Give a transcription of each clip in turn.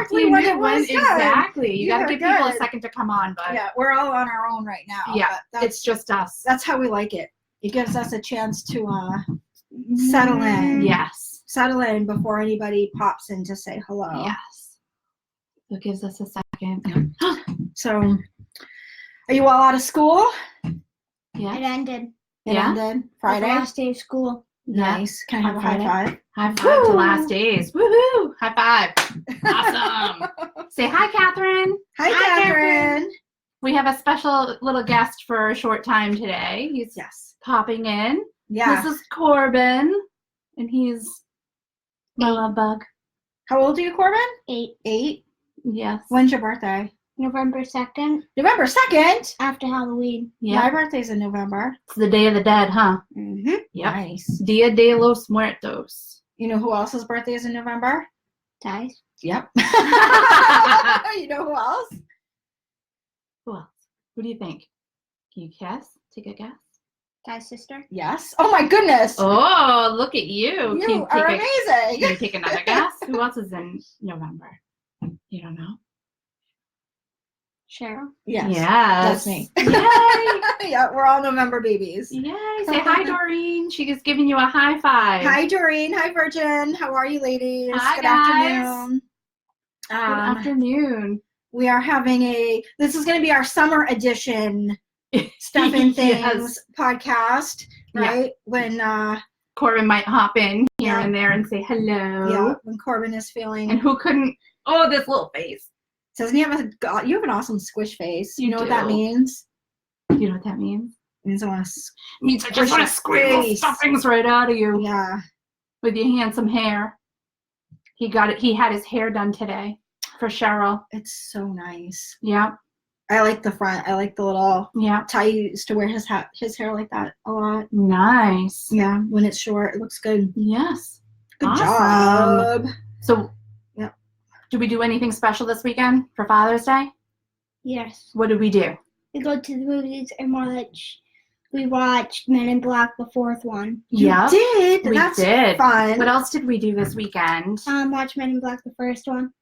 exactly when it was done. Exactly. You got to give people a second to come on, but yeah, we're all on our own right now. Yeah, it's just us. That's how we like it. It gives us a chance to settle in. Yes. Settle in before anybody pops in to say hello. Yes. So it gives us a second. So, are you all out of school? Yeah. It ended. It ended Friday. The last day of school. Nice. Can I have a high five? High five to last days. Woohoo! High five. Awesome. Say hi, Catherine. Hi, Catherine. We have a special little guest for a short time today. He's popping in. Yeah. This is Corbin, and he's my love bug. How old are you, Corbin? 8. 8? Yes. When's your birthday? November 2nd. November 2nd? After Halloween. Yeah. My birthday's in November. It's the Day of the Dead, huh? Mm-hmm. Yep. Nice. Dia de los Muertos. You know who else's birthday is in November? Ty's. Yep. You know who else? Who else? Who do you think? Can you guess? Take a guess. Ty's sister. Yes. Oh my goodness. Oh, look at you. You are amazing. Can you take another guess? Who else is in November? You don't know? Cheryl. Yes. Yes. That's me. Yay. Yeah, we're all November babies. Yay. Say hi, Doreen. She is giving you a high five. Hi, Doreen. Hi, Virgin. How are you, ladies? Hi, Good guys. afternoon. Good afternoon. We are having this is going to be our summer edition Stuff and Things podcast, right? Yeah. When Corbin might hop in here and there and say hello. Yeah, when Corbin is feeling. And who couldn't? Oh, this little face. Doesn't he have you have an awesome squish face. You know what that do. means? You know what that means? It means I just want to squeeze stuffings right out of you. Yeah. With your handsome hair. He got it. He had his hair done today for Cheryl. It's so nice. Yeah. I like the front. I like the little. Yeah. Ty used to wear his hair like that a lot. Nice. Yeah. When it's short, it looks good. Yes. Good job. So. Did we do anything special this weekend for Father's Day? Yes. What did we do? We go to the movies and we watched Men in Black, the 4th one. Yeah. did. We That's did. Fun. What else did we do this weekend? Watch Men in Black, the 1st one.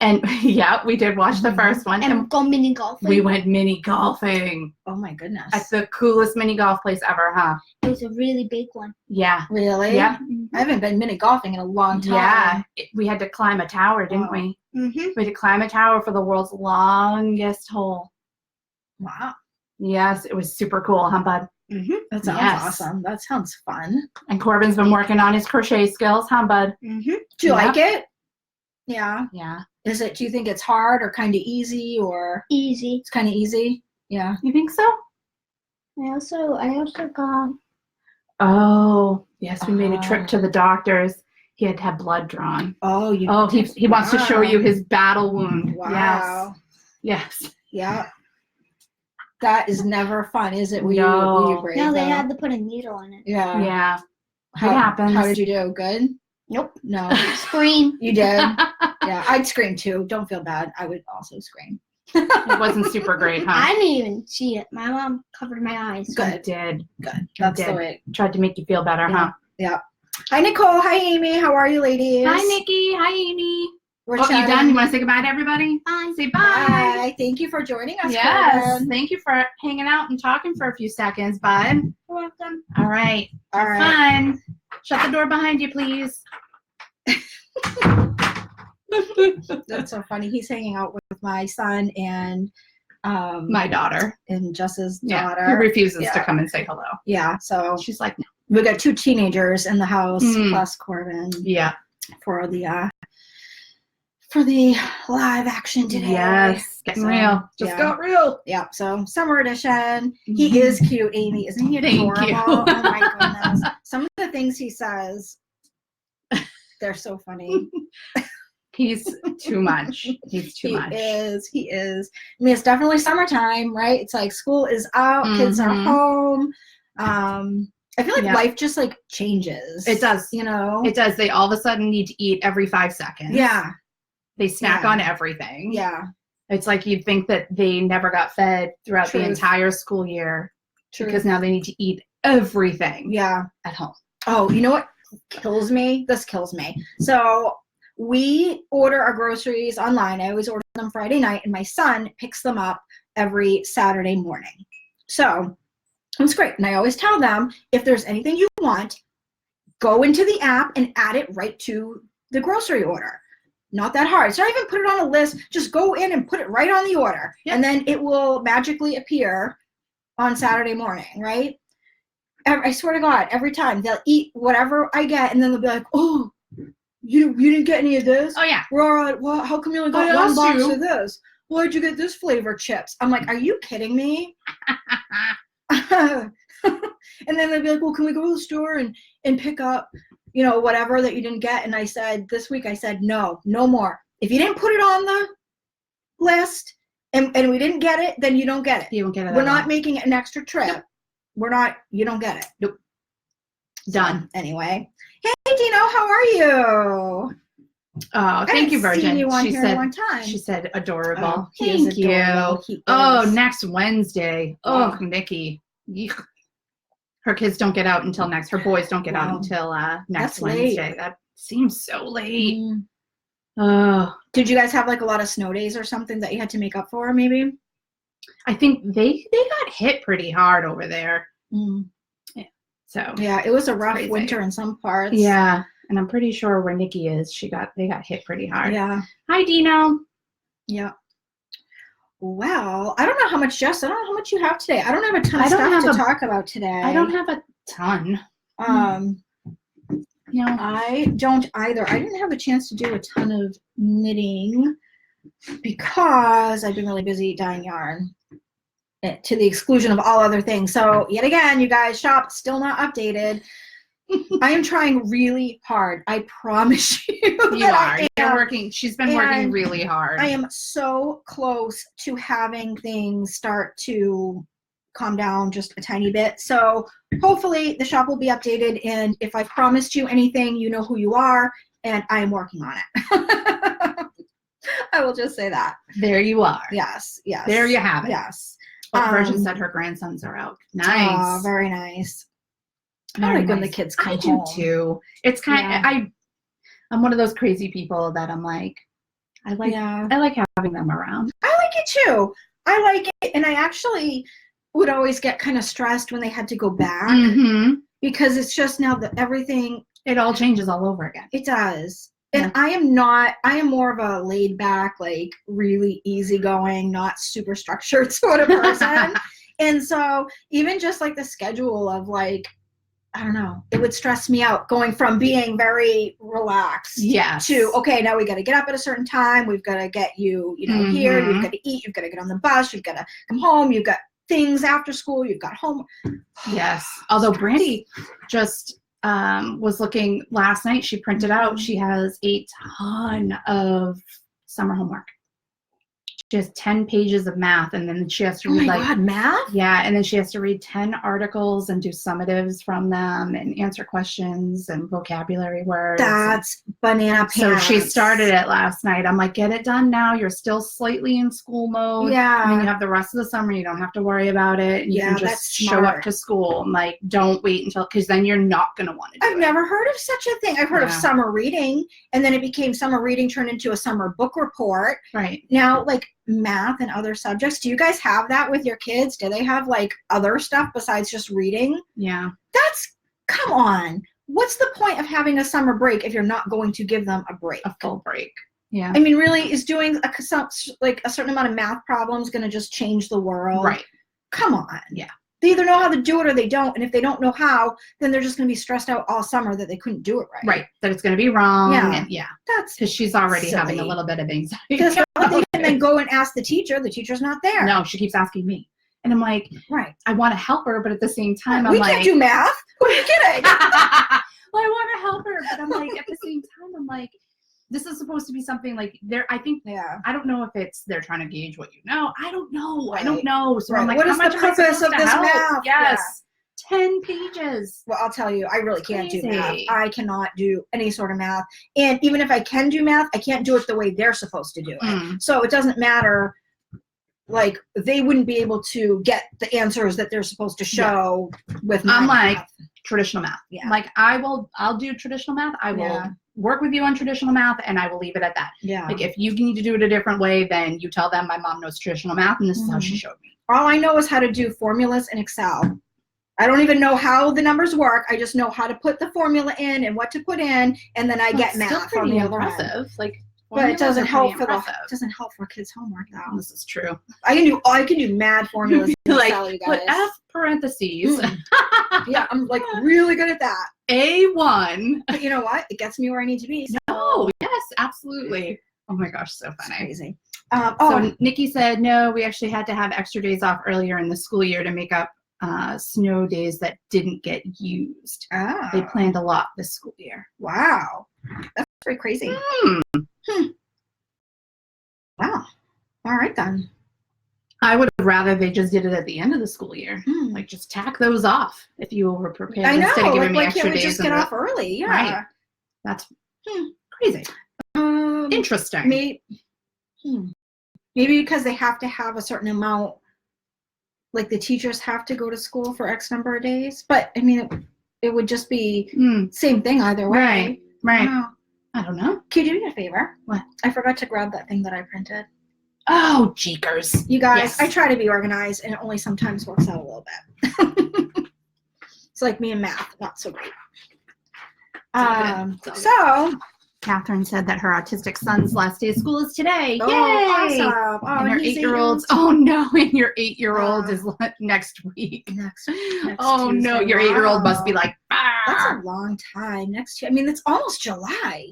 And yeah, we did watch the first one. And go mini golfing. We went mini golfing. Oh my goodness. At the coolest mini golf place ever, huh? It was a really big one. Yeah. Really? Yeah. I haven't been mini golfing in a long time. Yeah. We had to climb a tower, didn't we? Mm-hmm. We had to climb a tower for the world's longest hole. Wow. Yes, it was super cool, huh, bud? Mm-hmm. That sounds awesome. That sounds fun. And Corbin's been working on his crochet skills, huh, bud? Mm-hmm. Do you like it? Yeah. Yeah. Do you think it's hard or kind of easy or? Easy. It's kind of easy? Yeah. You think so? I also got. Oh, yes, we made a trip to the doctor's. He had to have blood drawn. Oh, he wants to show you his battle wound. Wow. Yes. Yeah. That is never fun, is it? No. They had to put a needle in it. Yeah. Yeah. It happens. How did you do? Good? Nope. No. Scream. You did? Yeah, I'd scream too. Don't feel bad. I would also scream. It wasn't super great, huh? I didn't even see it. My mom covered my eyes. Good. I did. Good. That's the way. Tried to make you feel better, huh? Yeah. Hi, Nicole. Hi, Amy. How are you, ladies? Hi, Nikki. Hi, Amy. We're you done? You want to say goodbye to everybody? Bye. Say bye. Bye. Thank you for joining us. Yes. Corbin. Thank you for hanging out and talking for a few seconds, bud. You're welcome. All right. All right. Fun. Shut the door behind you, please. That's so funny. He's hanging out with my son and my daughter and Jess's Yeah. daughter. He refuses to come and say hello. Yeah. So She's like, no. we got 2 teenagers in the house Mm. plus Corbin Yeah. for the live action today. Yes. Getting So, real. Just yeah. got real. Yeah, so summer edition. He is cute, Amy. Isn't he Thank adorable? you. Oh my goodness. Some of the things he says, they're so funny. He's too much. He's too much. He is. I mean, it's definitely summertime, right? It's like school is out, kids are home. I feel like life just like changes. It does. You know? It does. They all of a sudden need to eat every 5 seconds. Yeah. They snack on everything. Yeah. It's like you'd think that they never got fed throughout the Truth. entire school year. True. Because now they need to eat everything Yeah. at home. Oh, you know what kills me? This kills me. So we order our groceries online. I always order them Friday night, and my son picks them up every Saturday morning. So it's great. And I always tell them, if there's anything you want, go into the app and add it right to the grocery order. Not that hard. So I even put it on a list. Just go in and put it right on the order. Yep. And then it will magically appear on Saturday morning, right? I swear to God, every time they'll eat whatever I get, and then they'll be like, oh, you didn't get any of this? Oh, yeah. Well, how come you only got one box of this? Why'd you get this flavor chips? I'm like, are you kidding me? And then they'd be like, well, can we go to the store and pick up, whatever that you didn't get? And I said, this week, no more. If you didn't put it on the list and we didn't get it, then you don't get it. You don't get it. We're not making it an extra trip. Nope. You don't get it. Nope. Done. So, anyway. Hey, Dino, how are you? Oh, thank you, Virgin. Seen you on here in one time. She said adorable. Oh, thank you. Adorable. Oh, next Wednesday. Wow. Oh, Nikki. Her kids don't get out until her boys don't get out until next Wednesday. Late. That seems so late. Oh. Did you guys have like a lot of snow days or something that you had to make up for, maybe? I think they got hit pretty hard over there. Yeah. So yeah, it was a rough winter in some parts. Yeah. And I'm pretty sure where Nikki is, they got hit pretty hard. Yeah. Hi, Dino. Yeah. Well, I don't know how much, Jess. I don't know how much you have today. I don't have a ton of stuff to talk about today. I don't have a ton. I don't either. I didn't have a chance to do a ton of knitting because I've been really busy dyeing yarn to the exclusion of all other things. So yet again, you guys, shop still not updated. I am trying really hard. I promise you. You are. You're working. She's been working really hard. I am so close to having things start to calm down just a tiny bit. So hopefully the shop will be updated. And if I promised you anything, you know who you are. And I am working on it. I will just say that. There you are. Yes. Yes. There you have it. Yes. Virgin said her grandsons are out. Nice. Oh, very nice. I like when the kids come home. I do too. It's kind of, I'm one of those crazy people that I'm like, I like having them around. I like it too. I like it. And I actually would always get kind of stressed when they had to go back because it's just now that everything. It all changes all over again. It does. And I am more of a laid back, like really easygoing, not super structured sort of person. And so even just like the schedule of like, I don't know, it would stress me out going from being very relaxed to, okay, now we got to get up at a certain time. We've got to get you, here. You've got to eat. You've got to get on the bus. You've got to come home. You've got things after school. You've got home. Yes. Although Brandy just was looking last night. She printed out. She has a ton of summer homework. She has 10 pages of math, and then she has to read math? Yeah, and then she has to read 10 articles and do summatives from them and answer questions and vocabulary words. That's banana pants. So she started it last night. I'm like, get it done now. You're still slightly in school mode. Yeah. I mean, you have the rest of the summer. You don't have to worry about it. And you can just show up to school. I'm like, don't wait until, because then you're not going to want to do it. I've never heard of such a thing. I've heard of summer reading, and then it became summer reading turned into a summer book report. Right. Now, like, math and other subjects, do you guys have that with your kids? Do they have like other stuff besides just reading? Yeah. Come on, what's the point of having a summer break if you're not going to give them a break, a full break? Yeah. I mean, really, is doing a certain amount of math problems going to just change the world? Right. Come on. Yeah. They either know how to do it or they don't. And if they don't know how, then they're just going to be stressed out all summer that they couldn't do it right. Right. That it's going to be wrong. Yeah. And That's because she's already silly. having a little bit of anxiety. Because they can then go and ask the teacher. The teater's not there. No, she keeps asking me. And I'm like, right. I want to help her, but at the same time, we can't do math. Who are you kidding? Well, I want to help her, but I'm like, at the same time, I'm like, this is supposed to be something like I don't know if they're trying to gauge what you know. I don't know. Right. I don't know. So I'm like, what is the purpose of this math? Yes. Yeah. 10 pages. Well, I'll tell you, I really can't do math. I cannot do any sort of math. And even if I can do math, I can't do it the way they're supposed to do it. So it doesn't matter. Like, they wouldn't be able to get the answers that they're supposed to show with my math. Traditional math. Yeah. Like, I'll do traditional math. I will work with you on traditional math, and I will leave it at that. Yeah. Like, if you need to do it a different way, then you tell them my mom knows traditional math, and this is how she showed me. All I know is how to do formulas in Excel. I don't even know how the numbers work. I just know how to put the formula in and what to put in, and then I get math on the other end. Like, but it doesn't help for kids' homework though. This is true. I can do mad formulas in Like, Excel, you guys. put F parentheses. Yeah, I'm like really good at that. A1. But you know what? It gets me where I need to be. So. No, yes, absolutely. Oh my gosh, so funny. It's crazy. So Nikki said, no, we actually had to have extra days off earlier in the school year to make up snow days that didn't get used. Oh. They planned a lot this school year. Wow. That's pretty crazy. Wow. All right then. I would have rather they just did it at the end of the school year. Like, just tack those off if you were prepared. I know. Instead of giving me Why extra can't we days just get off early? Yeah. Right. That's crazy. Interesting. Maybe because they have to have a certain amount, like the teachers have to go to school for X number of days. But I mean, it would just be same thing either way. Right. Wow. I don't know. Can you do me a favor? What? I forgot to grab that thing that I printed. Oh, jeekers. You guys, Yes. I try to be organized, and it only sometimes works out a little bit. It's like me and math, not so great. So Catherine said that her autistic son's last day of school is today. oh, Yay! awesome. Oh, And her he's 8-year-old's, oh no, and your 8-year-old is next week. next Oh no, Tuesday. your 8-year-old must be Wow. like, That's ah. a long time. Next year, I mean, it's almost July. I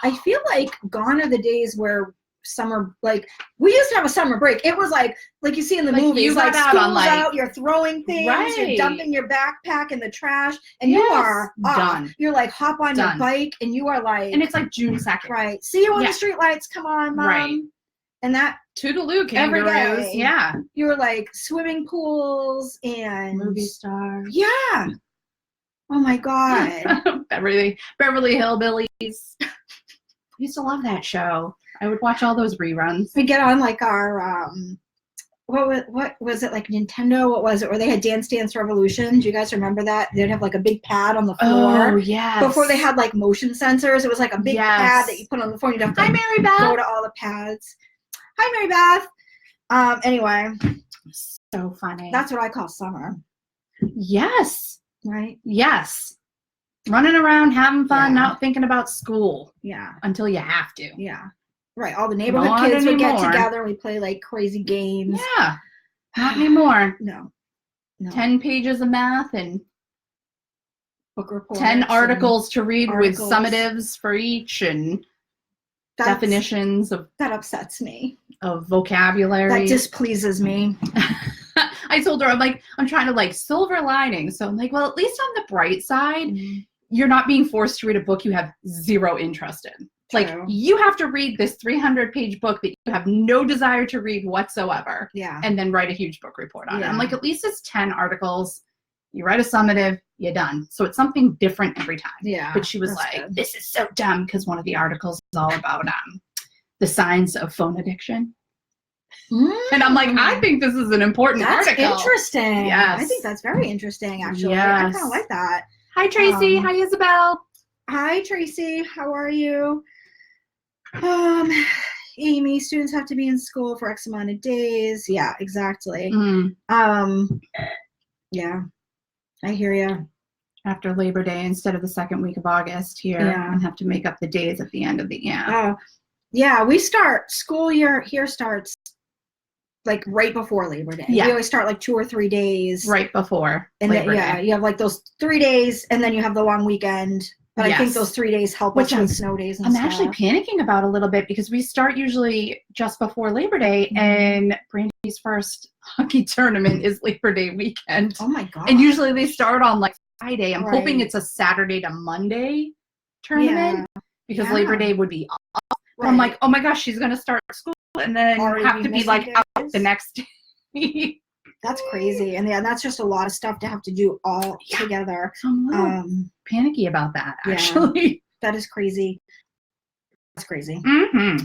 know. I feel like gone are the days where summer, like we used to have a summer break. It was like you see in the Like, movies, you like got out school's on, like- out, you're throwing things, you're Right. dumping your backpack in the trash, and you Yes. are off. Done. You're like hop on your Done. bike, and you are like, And it's like June 2nd. right. See you on Yeah. the street lights. Come on, mom. Right. And that Toodaloo, Every kangaroos. day. Yeah. you were like swimming pools and Movie stars. yeah. Oh my god. Beverly Hillbillies. I used to love that show. I would watch all those reruns. We get on like our what was it, like Nintendo? What was it, where they had Dance Dance Revolution? Do you guys remember that? They'd have like a big pad on the floor. Oh, yes. Before they had like motion sensors, it was like a big Yes. pad that you put on the floor. You'd have to Hi, Mary Beth. go to all the pads. Hi, Mary Beth. Anyway, So funny. that's what I call summer, Yes. right? Yes. Running around, having fun, Yeah. not thinking about school Yeah, until you have to. yeah. Right. All the neighborhood Not kids would get anymore. together. We play like crazy games. Yeah. Not anymore. No. 10 pages of math and Book reports. 10 and articles to read with articles. summatives for each and that's- definitions of That upsets me. vocabulary. That displeases me. I told her, I'm trying to like silver lining. So I'm like, well, at least on the bright side, you're not being forced to read a book you have zero interest in. Like, True. you have to read this 300-page book that you have no desire to read whatsoever, Yeah. and then write a huge book report on it. I'm Yeah. like, at least it's 10 articles. You write a summative, you're done. So it's something different every time. Yeah. But she was that's like, good. this is so dumb, because one of the articles is all about the signs of phone addiction. And I'm like, I think this is an important that's article. interesting. Yes. I think that's very interesting, actually. I Yes. kind of like that. Hi, Tracy. Um, Hi, Isabel. Hi, Tracy. How are you? Amy, students have to be in school for X amount of days. Yeah, exactly. Yeah, I hear you. After Labor Day instead of the second week of August here, Yeah. and have to make up the days at the end of the Oh, yeah, we start school year here starts like right before Labor Day. Yeah. We always start like 2 or 3 days. right before And then, Labor yeah, Day. you have like those 3 days and then you have the long weekend. But I think Yes. those 3 days help Which us with snow days and I'm stuff. actually panicking about a little bit because we start usually just before Labor Day, Mm-hmm. and Brandy's first hockey tournament is Labor Day weekend. Oh my god. And usually they start on like Friday. I'm hoping Right. it's a Saturday to Monday tournament because Yeah. Labor Day would be off. But I'm like, oh my gosh, she's going to start school and then Already have to be like missing out days? the next day. That's crazy. And yeah, that's just a lot of stuff to have to do all Yeah. together. So I'm a little panicky about that, yeah. actually. That is crazy. That's crazy. Mm-hmm.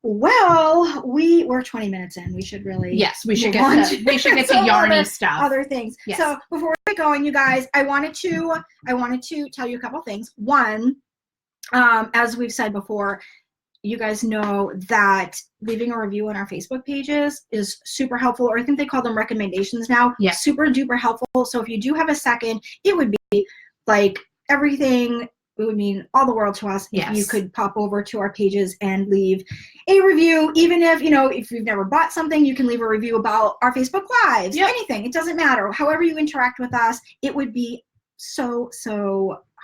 Well, we're 20 minutes in. We should really Yes, we should move on get to some yarny stuff. other things. Yes. So before we get going, you guys, I wanted to tell you a couple things. One, as we've said before, you guys know that leaving a review on our Facebook pages is super helpful, or I think they call them recommendations now. Yeah. Super duper helpful. So if you do have a second, it would be like everything. It would mean all the world to us if you could pop over to our pages and leave a review. Even if, if you've never bought something, you can leave a review about our Facebook Lives, anything. It doesn't matter. However you interact with us, it would be so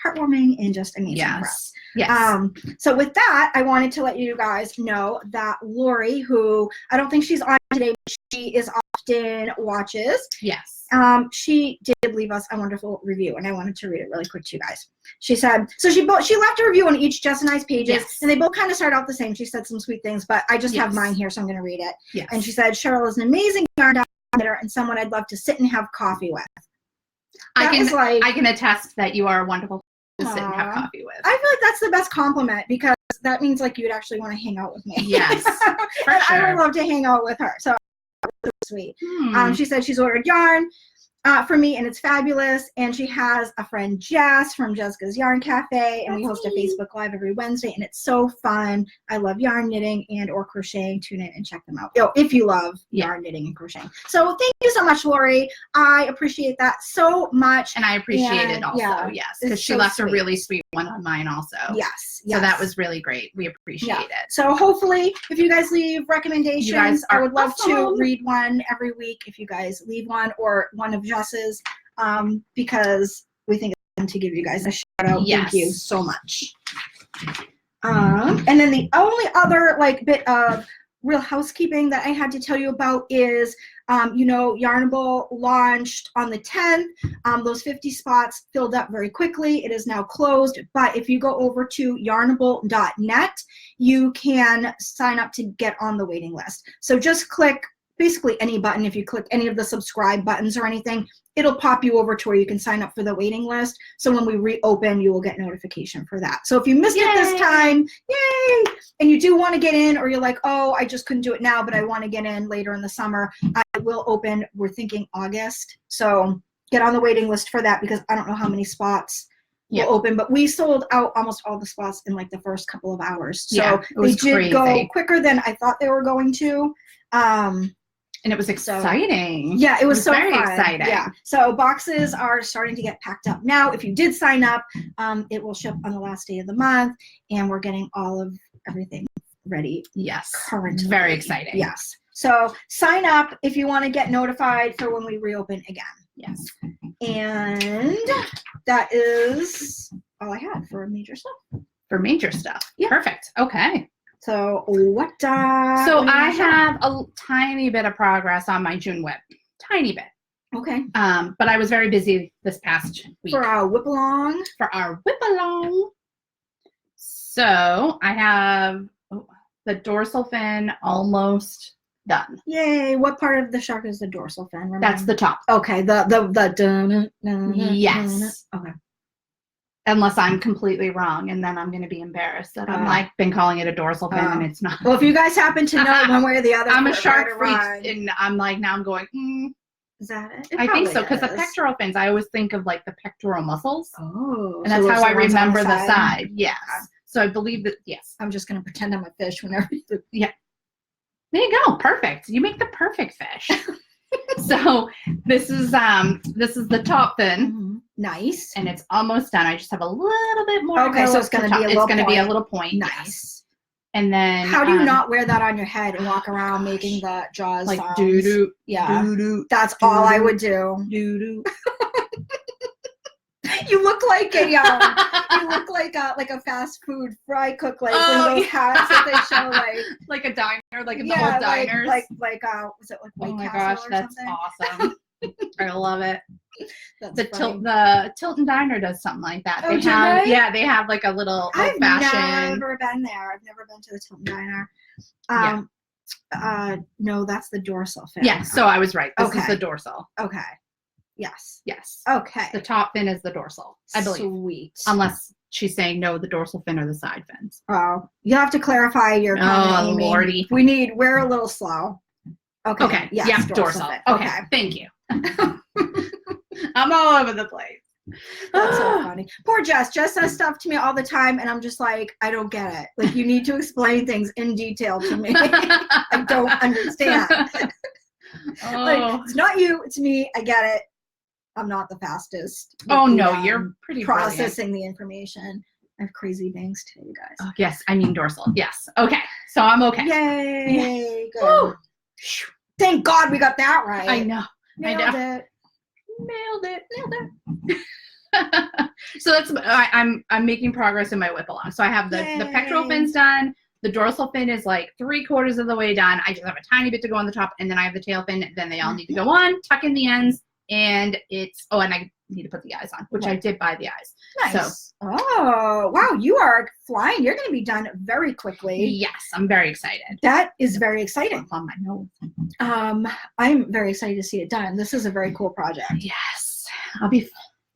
heartwarming and just amazing for us. Yes. So with that, I wanted to let you guys know that Lori, who I don't think she's on today, but she is often watches. Yes. She did leave us a wonderful review, and I wanted to read it really quick to you guys. She said, so she left a review on each Jess and I's pages, and they both kind of start out the same. She said some sweet things, but I just have mine here, so I'm going to read it. Yes. And she said, Cheryl is an amazing yarn knitter and someone I'd love to sit and have coffee with. I can attest that you are a wonderful to sit and have coffee with. I feel like that's the best compliment, because that means like you'd actually want to hang out with me. Yes, for sure. I would love to hang out with her. So sweet. She said she's ordered yarn for me, and it's fabulous. And she has a friend, Jess, from Jessica's Yarn Cafe, and we host a Facebook Live every Wednesday, and it's so fun. I love yarn knitting and or crocheting. Tune in and check them out if you love yarn knitting and crocheting. So thank you so much, Lori. I appreciate that so much. And I appreciate it also, yes, because she left a really sweet one on mine also. Yes. So that was really great. We appreciate it. So hopefully, if you guys leave recommendations, I would love to read one every week if you guys leave one, or one of Jess's, because we think it's fun to give you guys a shout out. Yes. Thank you so much. And then the only other bit of real housekeeping that I had to tell you about is, Yarnable launched on the 10th. Those 50 spots filled up very quickly. It is now closed, but if you go over to yarnable.net, you can sign up to get on the waiting list. So just click basically any button. If you click any of the subscribe buttons or anything, it'll pop you over to where you can sign up for the waiting list. So when we reopen, you will get notification for that. So if you missed it this time, yay! And you do want to get in, or you're like, oh, I just couldn't do it now, but I want to get in later in the summer, I will open, we're thinking August. So get on the waiting list for that, because I don't know how many spots will open, but we sold out almost all the spots in the first couple of hours. So they did go quicker than I thought they were going to. And it was exciting. Yeah, it was so very fun. exciting. Yeah. So boxes are starting to get packed up now. If you did sign up, it will ship on the last day of the month, and we're getting all of everything ready. Yes. Currently. Very exciting. Yes. So sign up if you want to get notified for when we reopen again. Yes. And that is all I had for major stuff. For major stuff. Yeah. Perfect. Okay. So what? So I have a tiny bit of progress on my June whip. Tiny bit. Okay. But I was very busy this past week. For our whip along. So I have the dorsal fin almost done. Yay! What part of the shark is the dorsal fin? Remember? That's the top. Okay. The Yes. Okay. Unless I'm completely wrong, and then I'm going to be embarrassed that I'm been calling it a dorsal fin and it's not. Well, if you guys happen to know one way or the other, I'm a shark freak, and I'm now I'm going. Is that it? I think so, because the pectoral fins, I always think of the pectoral muscles. Oh, and that's how I remember the side. Yes. So I believe that. Yes. I'm just going to pretend I'm a fish whenever. Yeah. There you go. Perfect. You make the perfect fish. So this is the top fin. Mm-hmm. Nice. And it's almost done. I just have a little bit more. Okay, so it's going to be a little point. It's going to be a little point. Nice. Yes. And then how do you not wear that on your head and walk around making the jaws sounds? Doo-doo. Yeah. Doo-doo. That's all I would do. Doo-doo. You look like a fast food fry cook, one of those hats that they show like a diner, in the old diners. Was it White oh my Castle gosh, that's something? awesome. I love it. That's the Tilton Diner does something like that. Oh, they have a little I've old-fashioned. never been there. I've never been to the Tilton Diner. No, that's the dorsal fin. Yeah, so I was right. This is the dorsal. Okay. Yes. Yes. Okay. The top fin is the dorsal, I believe. Sweet. Unless she's saying no, the dorsal fin or the side fins. Oh, you'll have to clarify your comment, Amy. Lordy. We're a little slow. Okay. Okay. Yes, Yeah, dorsal. fin. Okay. Thank you. I'm all over the place. That's so funny. Poor Jess. Jess says stuff to me all the time, and I'm just like, I don't get it. Like, you need to explain things in detail to me. I don't understand. Like, it's not you, it's me. I get it. I'm not the fastest. Oh, with no, the, you're pretty processing the information. I have crazy bangs too, you guys. Oh, yes, I mean dorsal. Yes. Okay. So I'm okay. Yay. Good. Woo. Thank God we got that right. I know. Nailed it. Nailed it. So that's I'm making progress in my whip along. So I have the pectoral fins done. The dorsal fin is like 3/4 of the way done. I just have a tiny bit to go on the top, and then I have the tail fin. Then they all need to go on, tuck in the ends, and it's and I need to put the eyes on, which I did buy the eyes. Nice. So, oh, wow, you are flying. You're going to be done very quickly. Yes, I'm very excited. That is very exciting. On my nose. I'm very excited to see it done. This is a very cool project. Yes,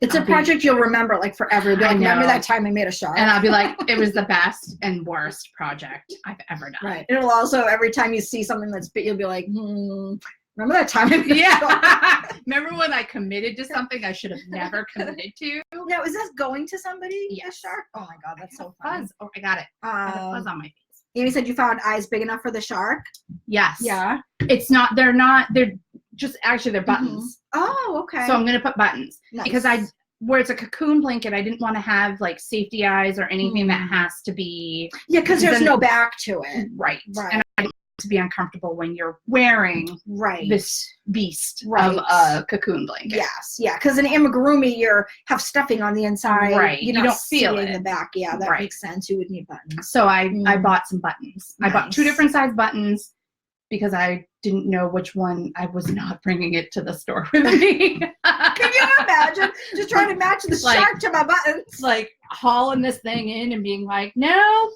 It's a project you'll remember like forever. Be like, remember that time I made a shark? And I'll be like, it was the best and worst project I've ever done. Right. It'll also, every time you see something that's big, you'll be like, remember that time I made a shark? Remember when I committed to something I should have never committed to? Now, is this going to somebody? Yes. A shark? Oh my God, that's so fun. Fuzz. Oh, I got it. I have fuzz on my face. Amy said you found eyes big enough for the shark? Yes. Yeah. They're just, actually they're buttons. Oh, okay. So I'm going to put buttons. Nice. Because where it's a cocoon blanket, I didn't want to have like safety eyes or anything that has to be. Yeah, because there's no back to it. Right. And I didn't want to be uncomfortable when you're wearing this beast of a cocoon blanket. Yes. Yeah. Because in amigurumi, you have stuffing on the inside. Right. You don't feel it in the back. Yeah, that makes sense. You would need buttons. So I bought some buttons. Nice. I bought 2 different size buttons because I didn't know which one. I was not bringing it to the store with me. Can you imagine just trying to match the shark to my buttons? Like hauling this thing in and being like, no.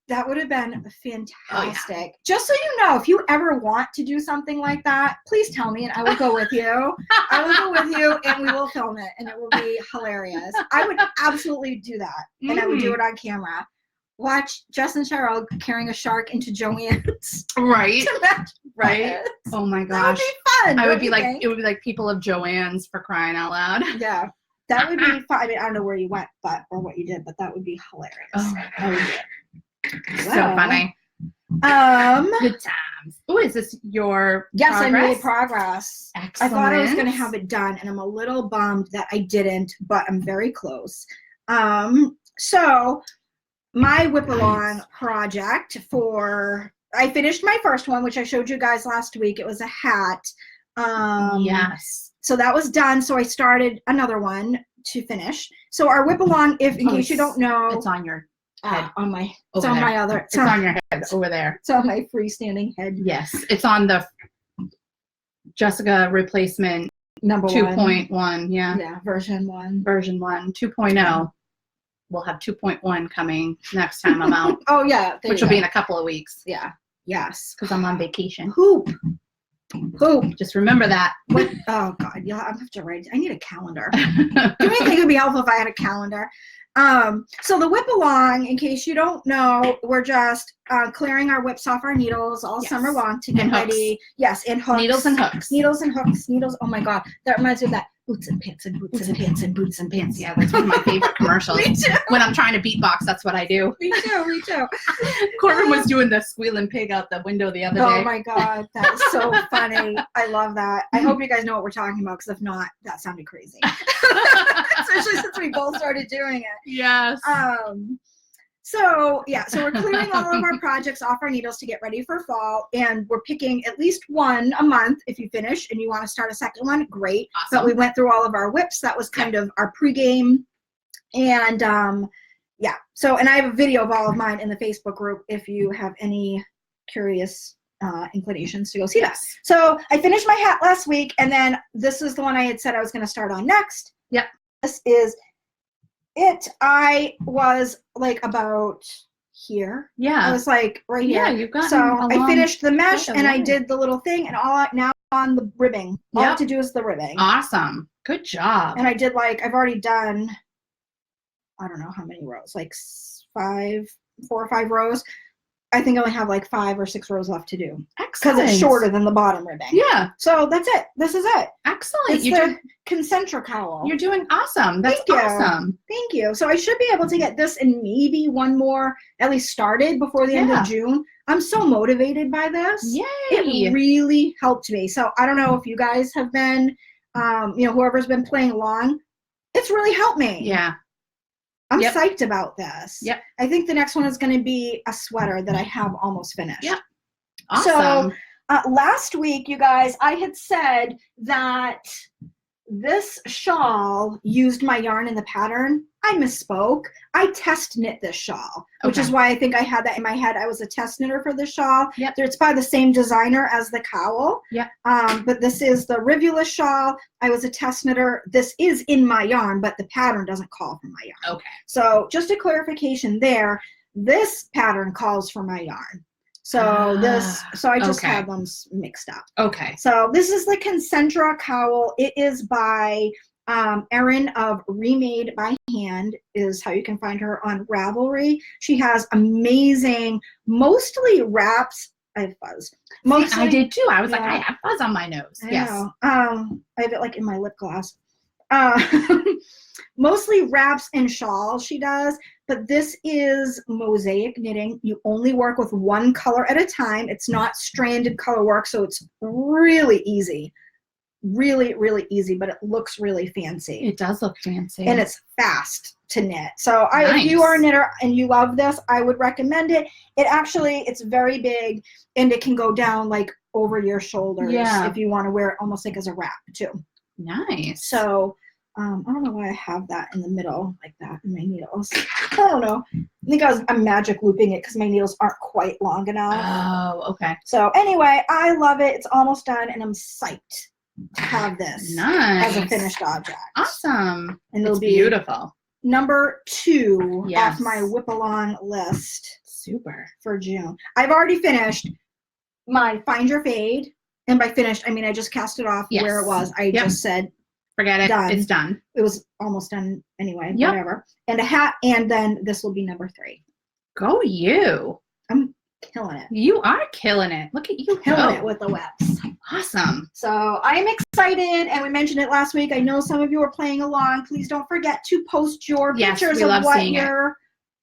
That would have been fantastic. Oh, yeah. Just so you know, if you ever want to do something like that, please tell me and I will go with you. I will go with you and we will film it and it will be hilarious. I would absolutely do that. And I would do it on camera. Watch Jess and Cheryl carrying a shark into Joanne's. Right. Right. Oh my gosh. That would be fun. It would be like people of Joanne's, for crying out loud. Yeah. That would be fun. I mean, I don't know where you went, or what you did, but that would be hilarious. Oh, I would do it. So funny. Good times. Oh, is this your progress? I made progress. Excellent. I thought I was going to have it done, and I'm a little bummed that I didn't, but I'm very close. So my whip along project I finished my first one, which I showed you guys last week. It was a hat. Yes. So that was done. So I started another one to finish. So our whip along, in case you don't know, it's on your head. On my your head over there. It's on my freestanding head. Yes, it's on the Jessica replacement number 2.1. Yeah, version 1. 2.0. We'll have 2.1 coming next time I'm out. Oh yeah, which will be in a couple of weeks. Yeah. Yes, because I'm on vacation. Hoop. Just remember that. What? Oh God, yeah, I have to write. I need a calendar. Do you think it would be helpful if I had a calendar? So the whip along, in case you don't know, we're just clearing our whips off our needles all summer long to get ready. Yes, and hooks. Needles and hooks. Needles and hooks. Needles. Oh my God, that reminds me of that. Boots and pants and boots and pants and boots and pants. Yeah, that's one of my favorite commercials. Me too. When I'm trying to beatbox, that's what I do. Me too. Corbin was doing the squealing pig out the window the other day. Oh my God, that was so funny. I love that. I hope you guys know what we're talking about, because if not, that sounded crazy. Especially since we both started doing it. Yes. So we're clearing all of our projects off our needles to get ready for fall, and we're picking at least one a month. If you finish and you want to start a second one, great. Awesome. But we went through all of our whips. That was kind of our pregame. And so, and I have a video of all of mine in the Facebook group if you have any curious inclinations to go see that. So I finished my hat last week, and then this is the one I had said I was going to start on next. Yep. This is it. I was like about here. Yeah. I was like right here. Yeah, you've got. So I finished the mesh and I did the little thing, and now on the ribbing. All I have to do is the ribbing. Awesome. Good job. And I did I've already done, I don't know how many rows, like 4 or 5 rows. I think I only have like 5 or 6 rows left to do because Excellent. it's shorter than the bottom ribbing. Yeah. So that's it. This is it. Excellent. It's the concentric cowl. You're doing awesome. That's Thank you. awesome. Thank you. So I should be able to get this and maybe one more at least started before the end of June. I'm so motivated by this. Yay. It really helped me. So I don't know if you guys have been, whoever's been playing along, it's really helped me. Yeah. I'm psyched about this. Yep. I think the next one is going to be a sweater that I have almost finished. Yep. Awesome. So last week, you guys, I had said that this shawl used my yarn in the pattern. I misspoke. I test knit this shawl, which is why I think I had that in my head. I was a test knitter for this shawl. Yep. It's by the same designer as the cowl. Yep. But this is the Rivula shawl. I was a test knitter. This is in my yarn, but the pattern doesn't call for my yarn. Okay. So just a clarification there. This pattern calls for my yarn. So I just had them mixed up. Okay. So this is the Concentra cowl. It is by Erin of Remade by Hand is how you can find her on Ravelry. She has amazing, mostly wraps. I have fuzz. Mostly, I did too. I was like, I have fuzz on my nose. Yes. I have it like in my lip gloss. Mostly wraps and shawls she does, but this is mosaic knitting. You only work with one color at a time. It's not stranded color work, so it's really easy. Really, really easy, but it looks really fancy. It does look fancy. And it's fast to knit. So Nice. If you are a knitter and you love this, I would recommend it. It's very big, and it can go down like over your shoulders if you want to wear it almost like as a wrap too. Nice. So I don't know why I have that in the middle like that in my needles. I don't know. I think I'm magic looping it because my needles aren't quite long enough. Oh, okay. So anyway, I love it. It's almost done, and I'm psyched to have this as a finished object. Awesome. And it'll be beautiful. Number 2 off my whip along list. Super. For June. I've already finished my Find Your Fade. And by finished, I mean I just cast it off where it was. I just said, forget it. Done. It's done. It was almost done anyway. Whatever. And a hat, and then this will be number 3. Go you. I'm killing it. You are killing it. Look at you. Killing it with the webs. Awesome. So I'm excited, and we mentioned it last week. I know some of you are playing along. Please don't forget to post your pictures of what you're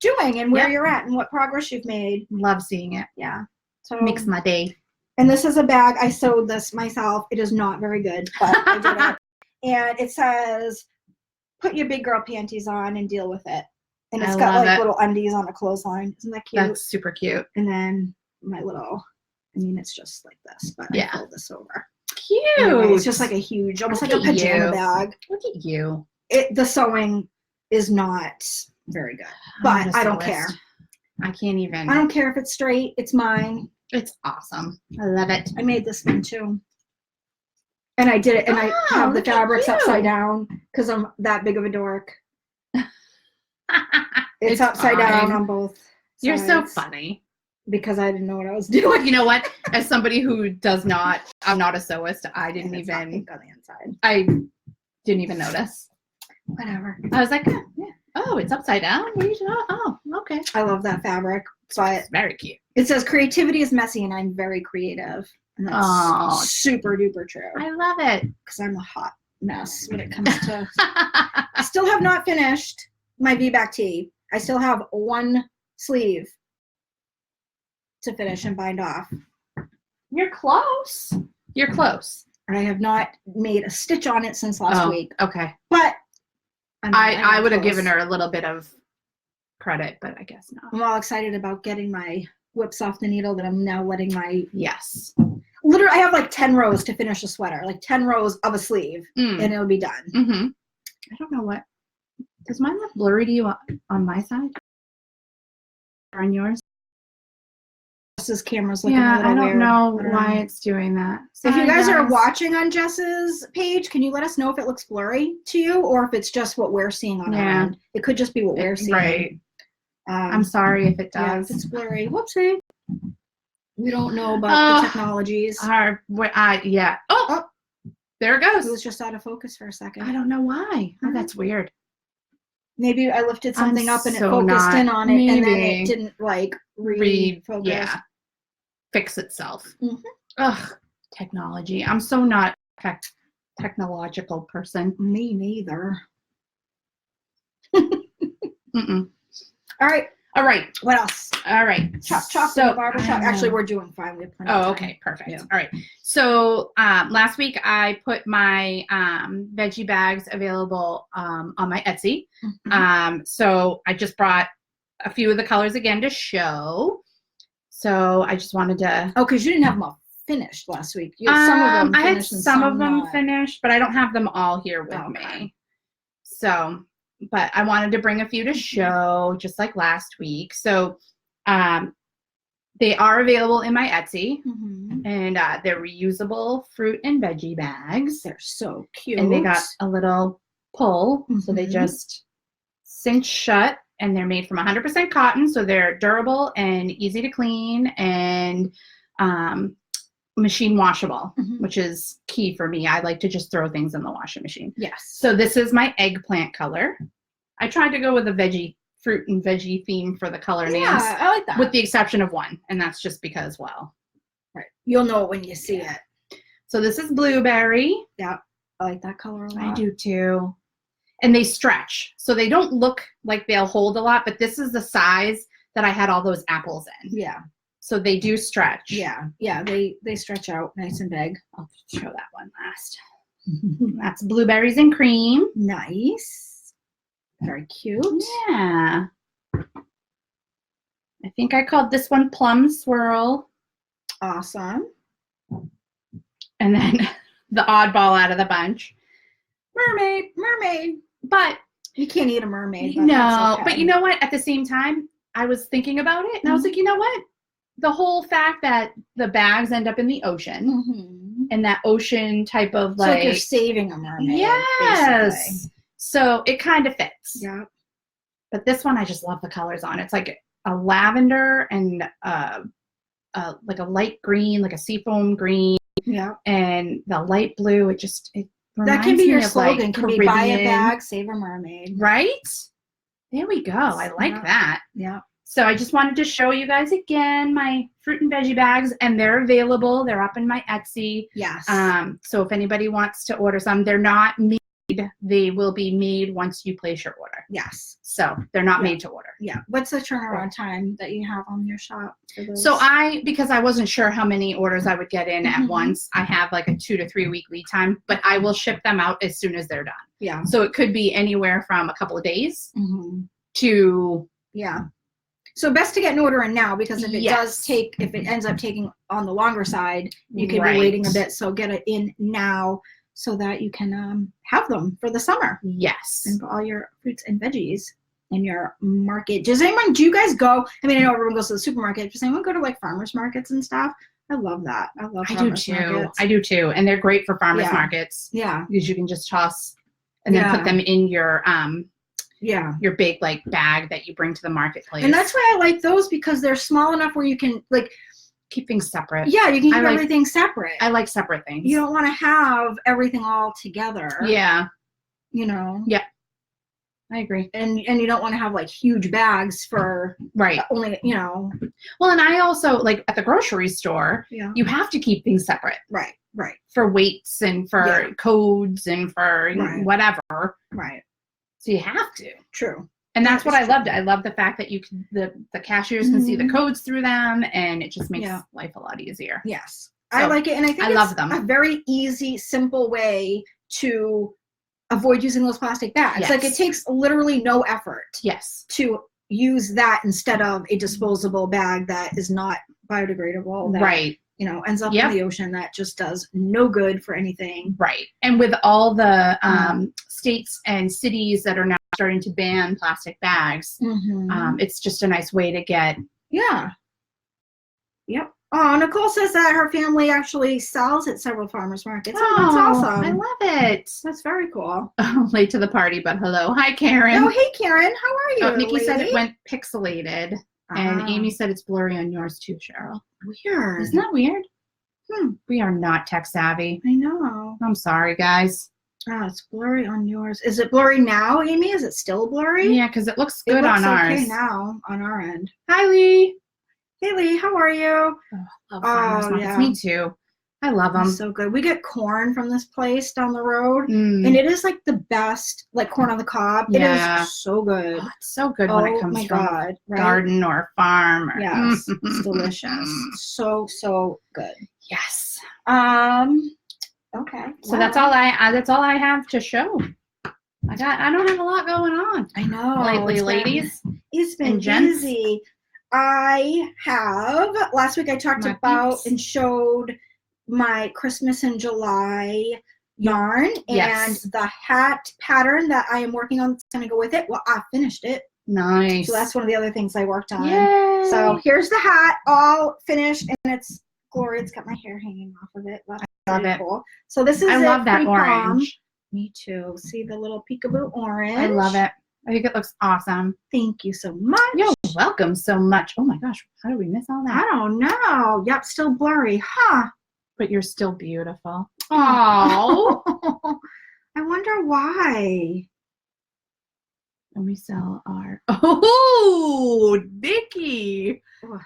doing and where you're at and what progress you've made. Love seeing it. Yeah. So makes my day. And this is a bag. I sewed this myself. It is not very good, but I did it. And it says, put your big girl panties on and deal with it. And it's got like little undies on a clothesline. Isn't that cute? That's super cute. And then my little, it's just like this, but I fold this over. Cute. Anyway, it's just like a huge, almost like a pajama bag. Look at you. The sewing is not very good, but I don't care. I can't even. I don't care if it's straight. It's mine. It's awesome. I love it. I made this one too. And I did it, and I have the fabrics upside down because I'm that big of a dork. It's upside down on both sides. You're so funny. Because I didn't know what I was doing. You know what? As somebody who does not, I'm not a sewist. I didn't even. On the inside. I didn't even notice. Whatever. I was like, oh, it's upside down. Oh, okay. I love that fabric. But it's very cute. It says creativity is messy, and I'm very creative. And that's super duper true. I love it. Because I'm a hot mess when it comes to. I still have not finished my V-back tee. I still have one sleeve to finish and bind off. You're close. You're close. I have not made a stitch on it since last week. Okay. But I would have given her a little bit of credit, but I guess not. I'm all excited about getting my whips off the needle that I'm now letting my... Yes. Literally, I have like 10 rows to finish a sweater. Like 10 rows of a sleeve, and it'll be done. Mm-hmm. I don't know what... Does mine look blurry to you on my side? Or on yours? Jess's camera's looking a little I don't weird. know why it's doing that. If you guys are watching on Jess's page, can you let us know if it looks blurry to you or if it's just what we're seeing on our end? It could just be what we're seeing. Right. I'm sorry if it does. Yeah, if it's blurry. Whoopsie. We don't know about the technologies. Yeah. Oh, there it goes. It was just out of focus for a second. I don't know why. Oh, that's weird. Maybe I lifted something up and it so focused not- in on it, and then maybe. it didn't like refocus. Yeah, fix itself. Mhm. Ugh, technology. I'm so not a technological person. Me neither. Mm-mm. All right. All right. What else? All right. Chop in So- the barber shop. I Actually, know. we're doing fine. We have plenty of Oh, time. okay, perfect. Yeah. All right. So last week I put my veggie bags available on my Etsy. Mhm. So I just brought a few of the colors again to show. So I just wanted to. Oh, because you didn't have them all finished last week. You had some of them I had finished and some of them not. finished, but I don't have them all here with Okay. me. So, but I wanted to bring a few to show, just like last week. So, they are available in my Etsy, Mhm. and they're reusable fruit and veggie bags. They're so cute. And they got a little pull, so they Mhm. just cinch shut, and they're made from 100% cotton, so they're durable and easy to clean, and machine washable, Mhm. which is key for me. I like to just throw things in the washing machine. Yes. So this is my eggplant color. I tried to go with a fruit and veggie theme for the color names, yeah, I like that. with the exception of one, and that's just because, well. Right. You'll know it when you see it. So this is blueberry. Yeah. I like that color a lot. I do too. And they stretch. So they don't look like they'll hold a lot, but this is the size that I had all those apples in. Yeah. So they do stretch. Yeah. Yeah. They stretch out nice and big. I'll show that one last. That's blueberries and cream. Nice. Very cute. Yeah. I think I called this one Plum Swirl. Awesome. And then the oddball out of the bunch, Mermaid. Mermaid. but You can't eat a mermaid. But no, that's okay. but you know what? At the same time, I was thinking about it, and I was like, you know what? The whole fact that the bags end up in the ocean, Mhm. and that ocean type of It's like you're like, saving a mermaid. yes. Basically. So it kind of fits. Yeah. But this one, I just love the colors on. It's like a lavender and like a light green, like a seafoam green, Yeah. and the light blue. It That can reminds be me your of, slogan. like, Can be buy a Caribbean. bag, save a mermaid. Right? There we go. I like Yeah. that. Yeah. So I just wanted to show you guys again my fruit and veggie bags, and they're available. They're up in my Etsy. Yes. So if anybody wants to order some, they're not made. They will be made once you place your order. Yes. So they're not Yeah. made to order. Yeah. What's the turnaround time that you have on your shop for those? So because I wasn't sure how many orders I would get in at Mhm. once, I have like a 2 to 3 week lead time, but I will ship them out as soon as they're done. Yeah. So it could be anywhere from a couple of days Mm-hmm. to, Yeah. So best to get an order in now, because if it Yes. if it ends up taking on the longer side, you could Right. be waiting a bit. So get it in now so that you can have them for the summer yes. and for all your fruits and veggies in your market. Do you guys go? I mean, I know everyone goes to the supermarket. Does anyone go to like farmers markets and stuff? I love that. I love I do farmers too. markets. I do too. And they're great for farmers Yeah. markets Yeah. because you can just toss and then Yeah. put them in your Yeah. big like bag that you bring to the marketplace. And that's why I like those, because they're small enough where you can like, keep things separate. yeah, you can keep I like- everything separate. I like separate things. You don't want to have everything all together. Yeah, You know. I agree. And you don't want to have like huge bags for Right. only, you know. Well, and I also like at the grocery store, Yeah. you have to keep things separate Right. Right. for weights and for Yeah. codes and for Right. whatever. Right. So you have to. True. And that's That what is I loved. I love the fact that you can, the cashiers can see the Mhm. codes through them, and it just makes Yeah. life a lot easier. Yes. I So, like it, and I think I it's love them. a very easy, simple way to avoid using those plastic bags. Like, it Yes. takes literally no effort Yes. to use that instead of a disposable bag that is not biodegradable, that, Right. you know, ends up Yep. in the ocean, that just does no good for anything. Right. And with all the states and cities that are now starting to ban plastic bags, Mhm. it's just a nice way to get. Yeah. Yep. Oh, Nicole says that her family actually sells at several farmers markets. Oh, that's awesome. I love it. That's very cool. Late to the party, but hello. Hi, Karen. Oh, hey, Karen. How are you? Nikki said lady? it went pixelated, and Ah, Amy said it's blurry on yours too, Cheryl. weird. Isn't that weird? We are not tech savvy. I know. I'm sorry, guys. Oh, it's blurry on yours. Is it blurry now, Amy? Is it still blurry? Yeah, because it looks It good looks on ours. okay now on our end. Hi, Lee. Hey, Lee, how are you? Love farmers markets. yeah. Me too. I love them. It's so good. We get corn from this place down the road, Mm. and it is like the best, like corn on the cob. Yeah. It is so good. Oh, it's so good when it comes my from God, a garden or a farm. Or, Yes, it's delicious. So good. Yes. Okay. So that's all I have to show. I don't have a lot going on. I know. Lately, ladies. It's been and gents. busy. I have last week I talked My about peeps. and showed my Christmas in July yarn Yes. and the hat pattern that I am working on that's gonna go with it. Well, I finished it. Nice. So that's one of the other things I worked on. Yay. So here's the hat all finished, and it's glorious. It's got my hair hanging off of it. That's love pretty it. cool. So this is I it, love that pre-prom. orange. Me too. See the little peekaboo orange? I love it. I think it looks awesome. Thank you so much. You're welcome so much. Oh my gosh, how did we miss all I that? don't know. Yep, still blurry. Huh. But you're still beautiful. Oh. I wonder why. And we sell our Nikki. Ugh.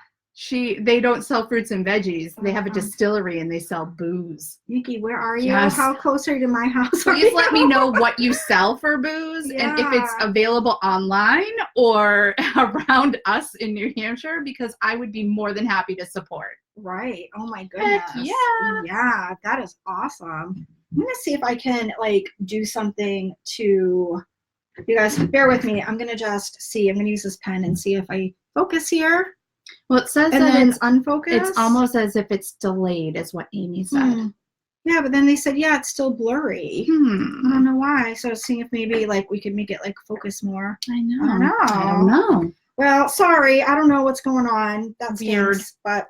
They don't sell fruits and veggies. They have a Uh-huh. distillery and they sell booze. Nikki, where are you? Yes. How close are you to my house? Please let me know what you sell for booze and if it's Yeah. available online or around us in New Hampshire, because I would be more than happy to support. Right. Oh my goodness. Heck yeah. Yeah, that is awesome. I'm gonna see if I can do something to you guys. Bear with me. I'm gonna just see. I'm gonna use this pen and see if I focus here. Well, it says And that then unfocused. it's almost as if it's delayed, is what Amy said. Yeah, but then they said, yeah, it's still blurry. I don't know why. So I was seeing if maybe we could make it focus more. I know. I don't know. Well, sorry, I don't know what's going on. That's weird. But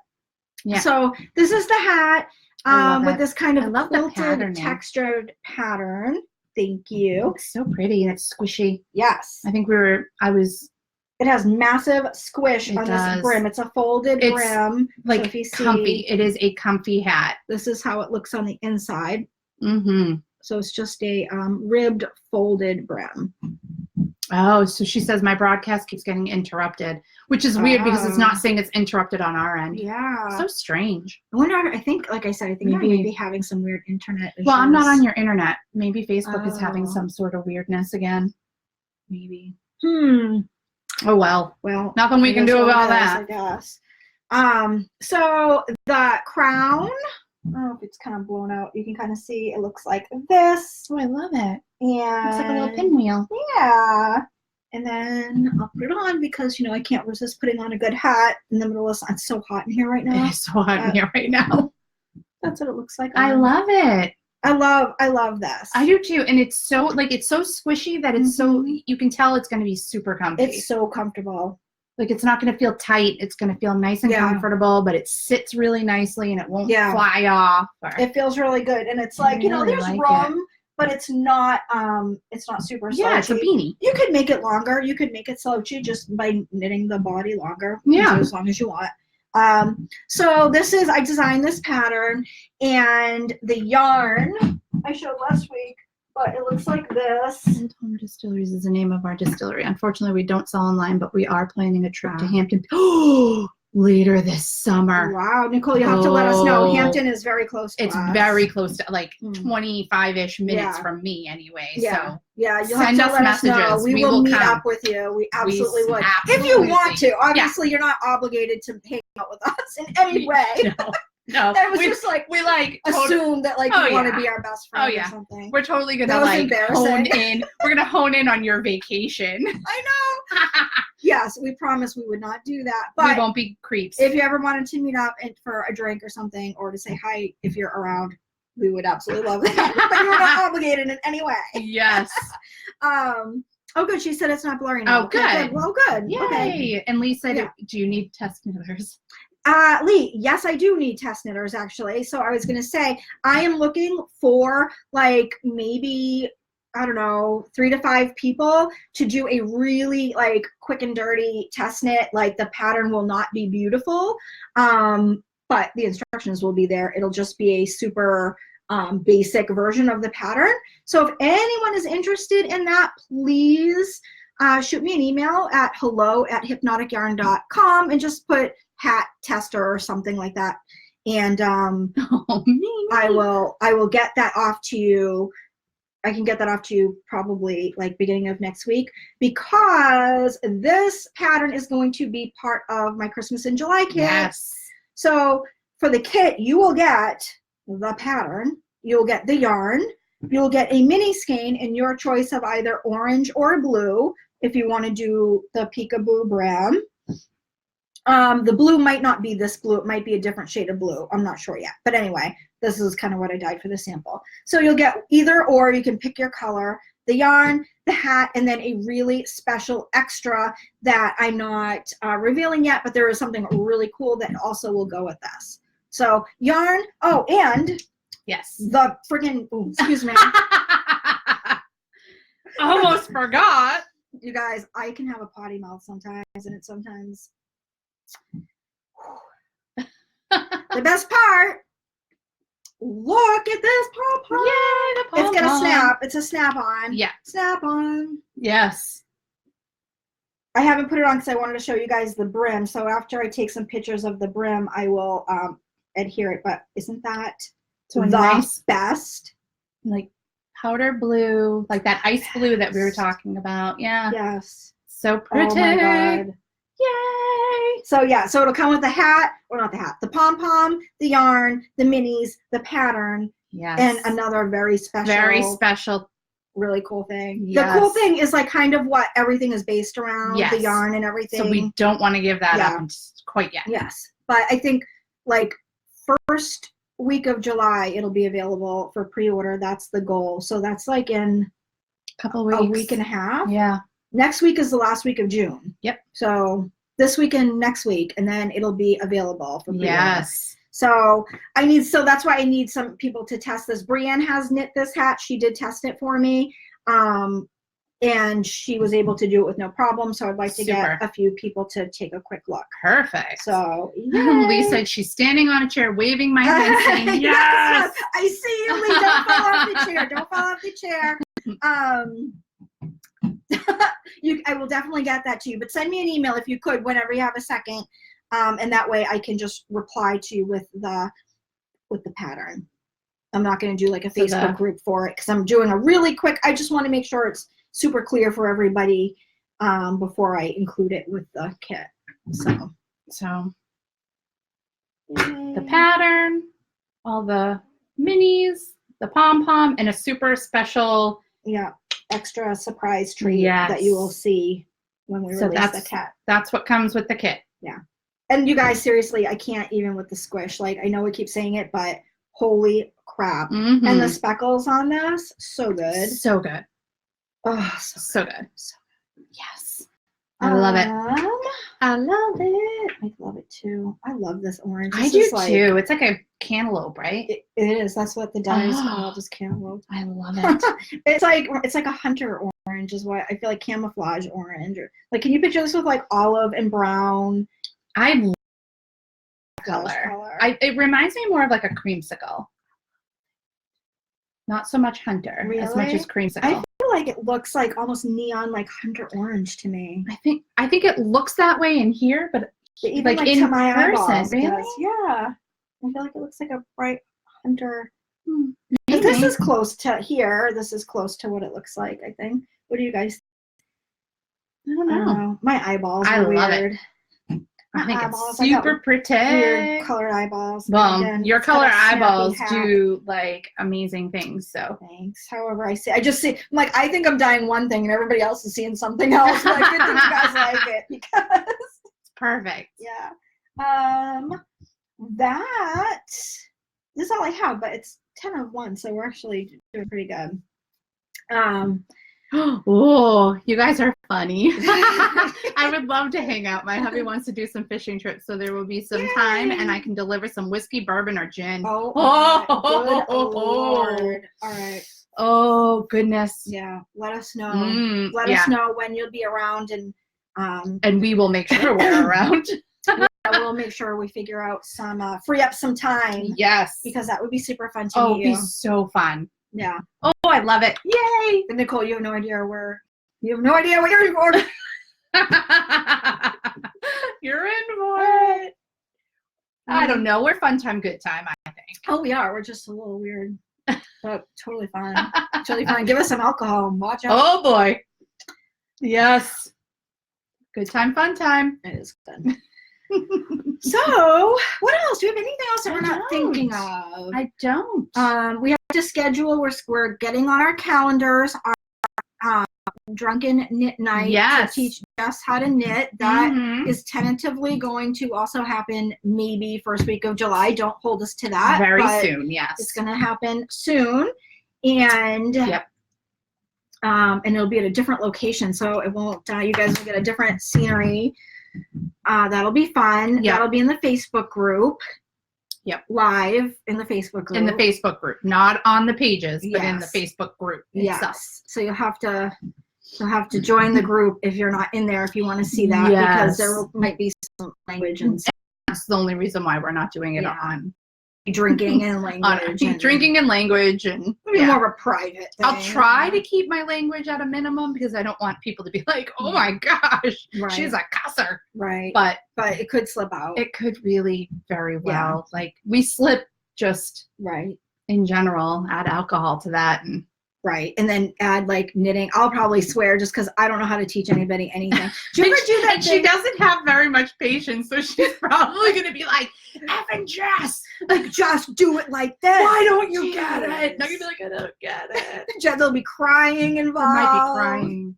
Yeah. so this is the hat with this kind I of love the quilted patterning. textured pattern. Thank you. It's so pretty and it's squishy. Yes. I think It has massive squish on this brim. It's a folded brim. Like so if you see, comfy. It is a comfy hat. this is how it looks on the inside. Mm-hmm. So it's just a ribbed folded brim. Oh, so she says my broadcast keeps getting interrupted, which is weird because it's not saying it's interrupted on our end. Yeah. So strange. I wonder, I think, like I said, I think I Maybe. may be having some weird internet issues. Well, I'm not on your internet. Maybe Facebook is having Oh. some sort of weirdness again. Maybe. Oh, well. Well, Nothing we can do about that. I guess. So the crown, I don't know if it's kind of blown out. You can kind of see it looks like this. Oh, I love it. And It's like a little pinwheel. Yeah. And then I'll put it on because, I can't resist putting on a good hat in the middle of it's so hot in here right now. It is so hot in here right now. That's what it looks like. I love it. I love this. I do too. And it's so it's so squishy that it's so you can tell it's going to be super comfy. It's so comfortable. It's not going to feel tight. It's going to feel nice and comfortable, but it sits really nicely and it won't fly off. It feels really good. And it's there's room, but it's not super slouchy. Yeah, it's a beanie. You could make it longer. You could make it slouchy just by knitting the body longer. Yeah. As long as you want. So I designed this pattern, and the yarn I showed last week, but it looks like this. Old Home Distilleries is the name of our distillery. Unfortunately, we don't sell online, but we are planning a trip to Hampton later this summer. Wow, Nicole, you have to let us know. Hampton is very close to us. It's very close to 25-ish minutes from me anyway. Yeah. So yeah, you'll send have to us let us know. messages. We will meet up with you. We absolutely would. If you want to. Obviously, you're not obligated to hang out with us in any way. No. That was just we assume that you want to be our best friend or something. We're totally gonna hone in. We're gonna hone in on your vacation. I know. Yes, we promise we would not do that. But we won't be creeps. If you ever wanted to meet up for a drink or something, or to say hi if you're around, we would absolutely love that. But you're not obligated in any way. Yes. Oh, good. She said it's not blurry now. Oh, good. Well, good. Yay. Okay. And Lee said, do you need test knitters? Lee, yes, I do need test knitters, actually. So I was going to say, I am looking for maybe, I don't know, 3 to 5 people to do a really quick and dirty test knit. The pattern will not be beautiful, but the instructions will be there. It'll just be a super basic version of the pattern. So if anyone is interested in that, please shoot me an email at hello@hypnoticyarn.com and just put hat tester or something like that. And I will get that off to you. I can get that off to you probably like beginning of next week, because this pattern is going to be part of my Christmas in July kit. Yes. So for the kit, you will get the pattern, you'll get the yarn, you'll get a mini skein in your choice of either orange or blue if you want to do the peekaboo brim. The blue might not be this blue. It might be a different shade of blue. I'm not sure yet. But anyway, this is kind of what I dyed for the sample. So you'll get either or. You can pick your color, the yarn, the hat, and then a really special extra that I'm not revealing yet, but there is something really cool that also will go with this. So yarn. Oh, and yes, the freaking, excuse me. Almost forgot. You guys, I can have a potty mouth sometimes, and it's sometimes the best part. Look at this pom-pom. Yay, the pom-pom. It's gonna snap. It's a snap-on. Yeah. Snap-on. Yes. I haven't put it on because I wanted to show you guys the brim. So after I take some pictures of the brim, I will adhere it. But isn't that So the nice, best? like powder blue, like that ice blue that we were talking about. Yeah. Yes. So pretty. Oh my God. Yay. So yeah, so it'll come with the hat, or not the hat, the pom-pom, the yarn, the minis, the pattern, Yes. and another very special, really cool thing. Yes. The cool thing is like kind of what everything is based around, Yes. the yarn and everything. So we don't want to give that up quite yet. Yes, but I think like first week of July it'll be available for pre-order. That's the goal. So that's like in a week and a half. Yeah. Next week is the last week of June. Yep. So this week and next week, and then it'll be available for pre-order. Yes. So that's why I need some people to test this. Brienne has knit this hat. She did test it for me. And she was able to do it with no problem. So I'd like to get a few people to take a quick look. Perfect. So Lee said she's standing on a chair, waving my hand, saying, yes. I see you, Lee. Don't fall off the chair. Don't fall off the chair. I will definitely get that to you, but send me an email if you could whenever you have a second, and that way I can just reply to you with the pattern. I'm not going to do like a Facebook group for it because I'm doing a really quick. I just want to make sure it's super clear for everybody before I include it with the kit. So the pattern, all the minis, the pom-pom, and a super special extra surprise treat that you will see when we release the kit. That's what comes with the kit. Yeah. And you guys, seriously, I can't even with the squish. Like, I know we keep saying it, but holy crap. Mm-hmm. And the speckles on this, so good. So good. Oh, so good. So good. Yes. I love it. I love it. I love it too. I love this orange. I do too. It's like a cantaloupe, right? It is. That's what the dye is called, is cantaloupe. I love it. It's like a hunter orange is what I feel like, camouflage orange. Or like, can you picture this with like olive and brown? I love color. It reminds me more of like a creamsicle. Not so much hunter as much as creamsicle. I feel like it looks like almost neon, like hunter orange to me. I think it looks that way in here, but even like in to my person, eyeballs, really? Yeah. I feel like it looks like a bright hunter. But this is close to here. This is close to what it looks like, I think. What do you guys think? I don't know. My eyeballs are love weird. It. I think it's super pretty. Weird colored eyeballs. Well, Again, your colored eyeballs do like amazing things. So thanks. However, I just see, like, I think I'm dying one thing and everybody else is seeing something else. Like, I think you guys like it because it's perfect. Yeah. This is all I have, but it's 10 of 1, so we're actually doing pretty good. Oh, you guys are funny. I would love to hang out. My hubby wants to do some fishing trips, so there will be some time, and I can deliver some whiskey, bourbon, or gin. Good Lord. All right. Oh, goodness. Yeah. Let us know. Let us know when you'll be around, and we will make sure we're around. we'll make sure we figure out some, free up some time. Yes. Because that would be super fun to Oh, meet it'd you. be so fun. Yeah. Oh, I love it. Yay. And Nicole, you have no idea what you're in for. You're in for it. I don't know. We're fun time, good time, I think. Oh, we are. We're just a little weird, but totally fun. Totally fun. Give us some alcohol. Watch out. Oh, boy. Yes. Good time, fun time. It is good. So, what else? Do we have anything else that we're not thinking of? I don't. We have to schedule. We're getting on our calendars our drunken knit night Yes. to teach Jess how to knit. That Mhm. is tentatively going to also happen maybe first week of July. Don't hold us to that. Very but soon, yes. It's going to happen soon, and Yep. And it'll be at a different location, so it won't. You guys will get a different scenery. That'll be fun. Yep. That'll be in the Facebook group. Yep. Live in the Facebook group. In the Facebook group, not on the pages, but in the Yes. Facebook group itself. Yes. So you'll have to join the group if you're not in there if you want to see that, because there might be some language and That's the only reason why we're not doing it Yeah. on drinking and language. drinking and language, and Maybe more of a private thing. I'll try to keep my language at a minimum because I don't want people to be like, oh my gosh, Right. she's a cusser. Right. But But it could slip out. it could really very Yeah. well. Like we slip just Right. in general, add alcohol to that. And Right. And then add like knitting. I'll probably swear just because I don't know how to teach anybody anything. Do you ever do that and she thing? doesn't have very much patience, so she's probably going to be like, effing Jess, Like, just do it like this. why don't you get it? Jeez. And I'm going to be like, I don't get it. Jess will be crying I involved. might be crying.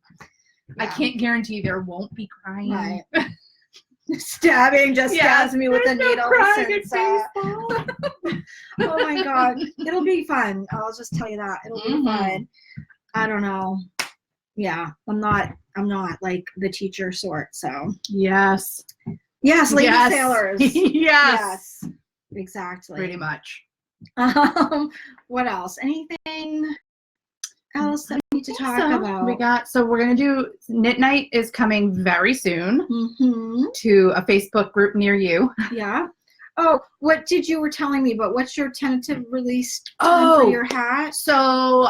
I Yeah. can't guarantee there won't be crying. Right. Stabbing just stabs me with a there's no needle. crying in since, baseball. oh my god, it'll be fun. I'll just tell you that it'll be Mhm. fun. I don't know. Yeah, I'm not like the teacher sort. So Yes. yes, lady Yes. sailors. Yes. Exactly. Pretty much. What else? Anything else that we need to talk So, about? we're going to do Knit Night is coming very soon Mm-hmm. to a Facebook group near you. Yeah. Oh, what did you were telling me about? What's your tentative release time for your hat? So,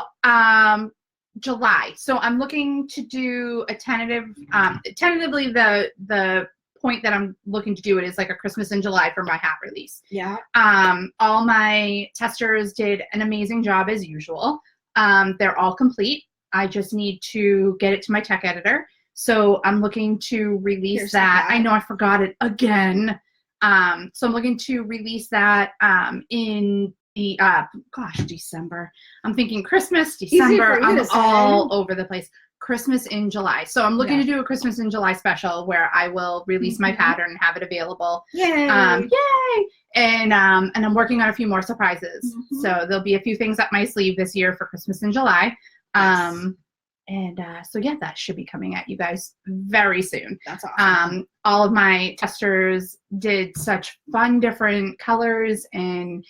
July. So I'm looking to do a tentatively the point that I'm looking to do it is like a Christmas in July for my hat release. Yeah. All my testers did an amazing job as usual. They're all complete. I just need to get it to my tech editor. So I'm looking to release Here's the that. hat. I know I forgot it again. So I'm looking to release that in the December. I'm thinking Christmas, for December. you I'm to say. all over the place. Christmas in July. So I'm looking Yeah. to do a Christmas in July special where I will release my Mhm. pattern and have it available. Yay. Yay! And I'm working on a few more surprises. Mhm. So there'll be a few things up my sleeve this year for Christmas in July. So yeah, that should be coming at you guys very soon. That's awesome. All of my testers did such fun different colors, and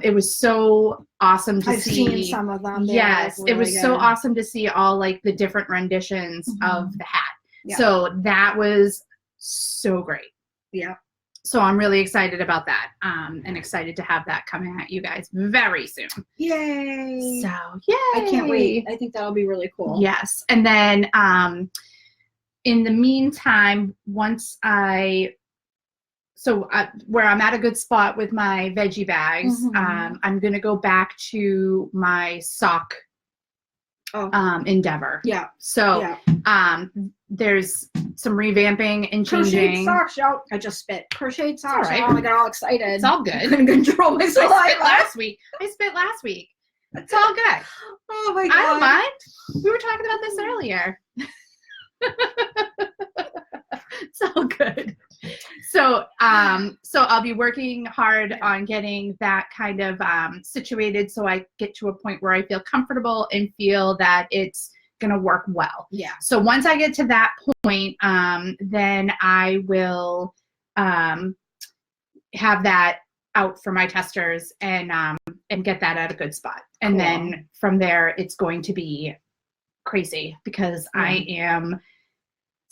it was so awesome to I've see. seen some of them. They Yes, look it was really so good. awesome to see all like the different renditions Mhm. of the hat. Yeah. So that was so great. Yeah. So I'm really excited about that, and excited to have that coming at you guys very soon. Yay. So yay! I can't wait. I think that'll be really cool. Yes, and then in the meantime, once where I'm at a good spot with my veggie bags, Mhm. I'm gonna go back to my sock endeavor. Yeah. So Yeah. there's some revamping and Crocheted changing. socks out. I just spit. Crocheted socks. all right. Oh, I got all excited. It's all good. Couldn't control I myself. spit last week. It's all good. Oh my god. I don't mind. We were talking about this earlier. It's all good. So I'll be working hard on getting that kind of situated so I get to a point where I feel comfortable and feel that it's going to work well. Yeah. So once I get to that point, then I will have that out for my testers and get that at a good spot. And Cool. then from there, it's going to be crazy because I am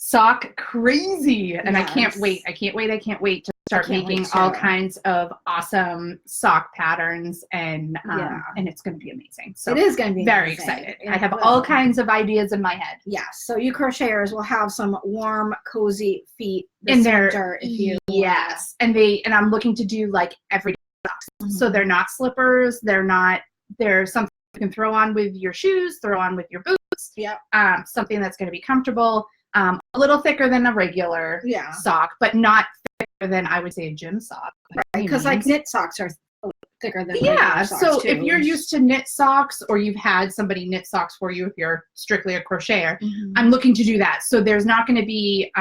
sock crazy and I can't Yes. wait. I can't wait to start can't wait making all to. kinds of awesome sock patterns, and Yeah. it's going to be amazing. So It is going to be very amazing. excited. It I have will. all kinds of ideas in my head. Yes. So you crocheters will have some warm, cozy feet this In their winter if you. yes, and I'm looking to do like everyday socks. So they're not slippers. They're something you can throw on with your shoes, throw on with your boots. Yep. Something that's going to be comfortable. A little thicker than a regular Yeah. sock, but not thicker than I would say a gym sock. Because like knit socks are thicker than yeah. regular socks, So too. if you're used to knit socks, or you've had somebody knit socks for you, if you're strictly a crocheter, I'm looking to do that. So there's not going to be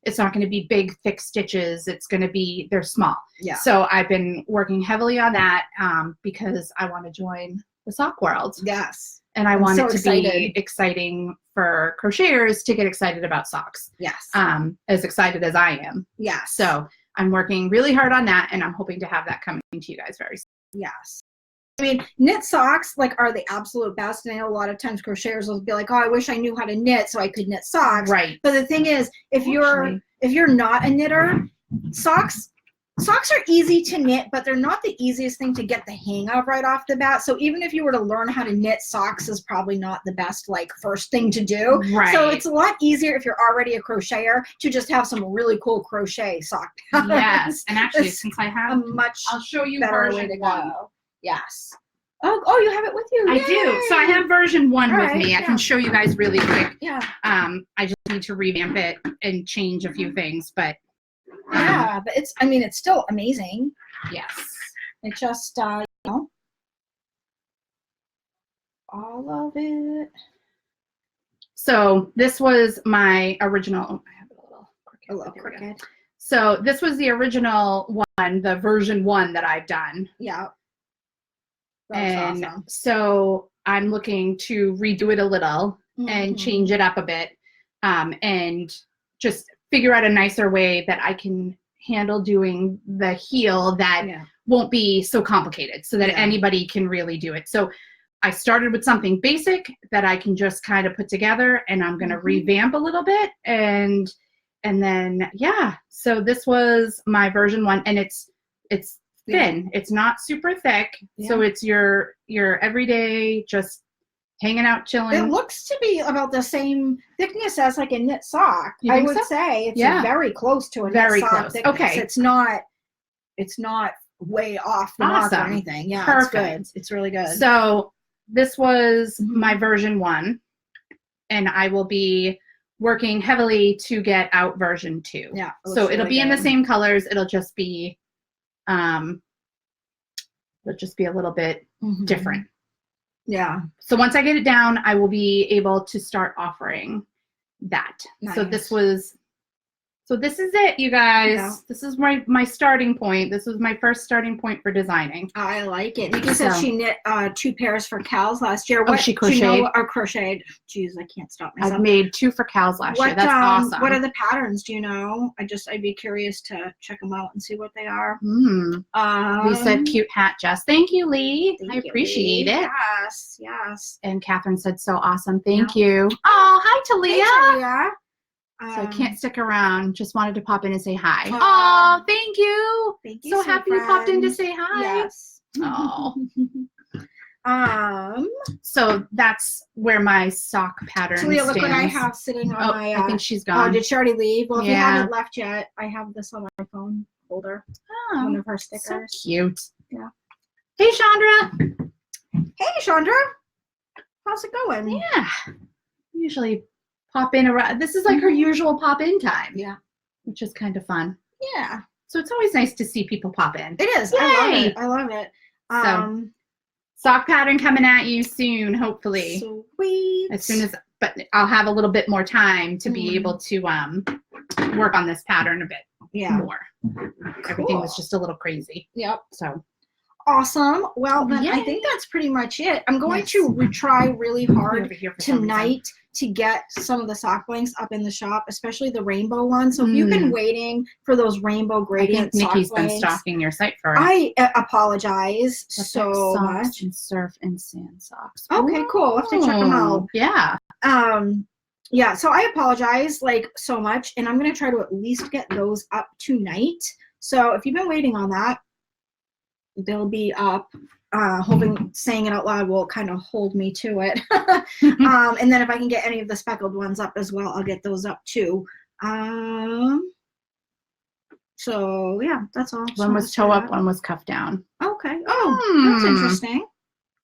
it's not going to be big, thick stitches. It's going to be, they're small. Yeah. So I've been working heavily on that because I want to join the sock world. Yes. And I I'm want so it to excited. be exciting for crocheters to get excited about socks. Yes. As excited as I am. Yes. So I'm working really hard on that, and I'm hoping to have that coming to you guys very soon. Yes. I mean, knit socks are the absolute best. And I know a lot of times crocheters will be like, "Oh, I wish I knew how to knit so I could knit socks." Right. But the thing is, if you're not a knitter, socks are easy to knit, but they're not the easiest thing to get the hang of right off the bat. So even if you were to learn how to knit, socks is probably not the best first thing to do. Right. So it's a lot easier if you're already a crocheter to just have some really cool crochet sock patterns. Yes. And actually, It's since I a have, much I'll show you better way version to 1. go. Yes. Oh, you have it with you. I do. So I have version 1 with Alright, me. I yeah. can show you guys really quick. Yeah. I just need to revamp it and change a few things, but Yeah, but it's still amazing. yes. It just, all of it. So this was my original. Oh, I have it a little crooked. A little There we go. crooked. So this was the original one, the version 1 that I've done. Yeah. And awesome. so I'm looking to redo it a little and change it up a bit, and just figure out a nicer way that I can handle doing the heel that won't be so complicated, so that anybody can really do it. So I started with something basic that I can just kind of put together, and I'm going to revamp a little bit, and then so this was my version 1, and it's thin. It's not super thick, so it's your everyday, just hanging out, chilling. It looks to be about the same thickness as a knit sock. You I think would so? say it's Yeah. very close to a Very knit sock close. thickness. Okay. It's not way off the mark or Awesome. anything. Yeah, Perfect. it's good. It's really good. So this was my version 1, and I will be working heavily to get out version 2. Yeah. So it'll be in the same colors. It'll just be a little bit different. Yeah. So once I get it down, I will be able to start offering that. So this is it, you guys. Yeah. This is my starting point. This was my first starting point for designing. I like it. Nikki said she knit 2 pairs for Cal's last year. She crocheted? Do you know, or crocheted. Jeez, I can't stop myself. I've made 2 for Cal's last year. That's awesome. What are the patterns? Do you know? I'd be curious to check them out and see what they are. Lee said cute hat, Jess. Thank you, Lee. Thank I you, appreciate Lee. it. Yes. And Catherine said so awesome. Thank you. Oh, hi, Talia. Hey, Talia. So I can't stick around. Just wanted to pop in and say hi. Aw. Oh, thank you. Thank you. So sweet happy you popped in to friend. say hi. Yes. Oh. Um, So that's where my sock pattern Talia, stands. look what I have sitting on my. I think she's Oh, gone. did she already leave? Well, if you Yeah. haven't left yet, I have this on my phone holder. One Oh, of her so stickers. cute. Yeah. Hey, Chandra. Hey, Chandra. How's it going? Yeah. Usually pop in around. This is like her usual pop in time. Yeah. Which is kind of fun. Yeah. So it's always nice to see people pop in. It is. Yay! I love it. Sock pattern coming at you soon, hopefully. Sweet. As soon as, but I'll have a little bit more time to be able to work on this pattern a bit more. Everything was just a little crazy. Yep. So Awesome. Well, then I Yay. think that's pretty much it. I'm going to try really hard over here for some reason. tonight to get some of the sock blanks up in the shop, especially the rainbow ones. So if you've been waiting for those rainbow I gradient think sock Nikki's been blanks, stalking your site for it. I apologize so socks much. and surf and sand socks. Okay, cool. I'll have to check them out. Yeah. Yeah, so I apologize so much, and I'm gonna try to at least get those up tonight So if you've been waiting on that, they'll be up. Hoping saying it out loud will kind of hold me to it. And then if I can get any of the speckled ones up as well, I'll get those up too. So yeah, that's all. One was toe up, one was cuff down. Okay. Oh, that's interesting.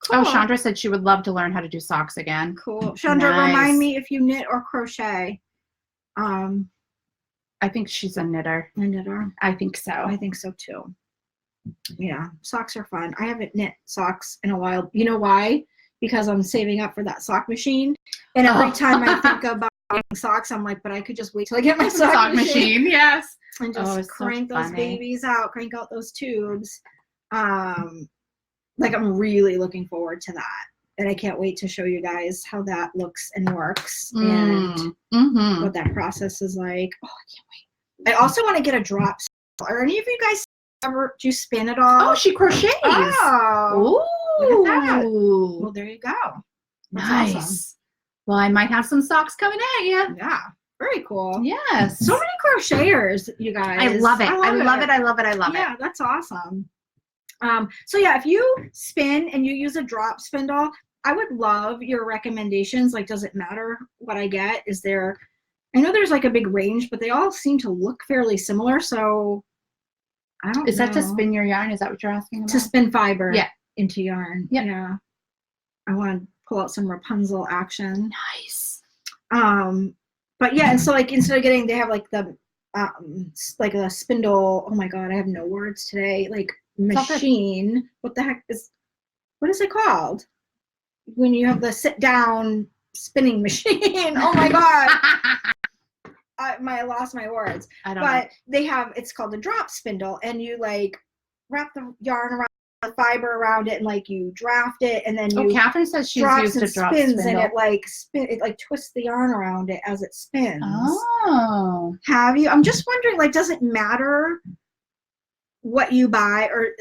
Cool. Oh, Chandra said she would love to learn how to do socks again. Cool. Chandra, remind me if you knit or crochet. I think she's a knitter. A knitter. I think so. I think so too. Yeah, socks are fun. I haven't knit socks in a while. You know why? Because I'm saving up for that sock machine. And every time I think about getting socks, I'm like, but I could just wait till I get my sock machine. Yes. And just crank those babies out, crank out those tubes. Like I'm really looking forward to that. And I can't wait to show you guys how that looks and works and what that process is like. Oh, I can't wait. I also want to get a drop. Are any of you guys ever, do you spin at all? Oh, she crochets. Oh. Look at that. Ooh. Well, there you go. That's Nice. awesome. Well, I might have some socks coming at you. Yeah. Very cool. Yes. So many crocheters, you guys. I love it. I love it. I love it. I love it. Yeah, that's awesome. So yeah, if you spin and you use a drop spindle, I would love your recommendations. Like, does it matter what I get? Is there, I know there's like a big range, but they all seem to look fairly similar. So I don't know. Is that to spin your yarn? Is that what you're asking about? To spin fiber Yeah. into yarn. Yep. Yeah. I want to pull out some Rapunzel action. Nice. But yeah, and so like instead of getting, they have like the like a spindle. Oh my god, I have no words today. Like machine. What the heck is? What is it called? When you have the sit down spinning machine. Oh my god. I lost my words. I don't know. They have, it's called the drop spindle, and you like wrap the yarn around the fiber around it, and like you draft it, and then you Catherine says she's used a drop spins, spindle. and it like twists the yarn around it as it spins. Oh. Have you? I'm just wondering, like, does it matter what you buy, or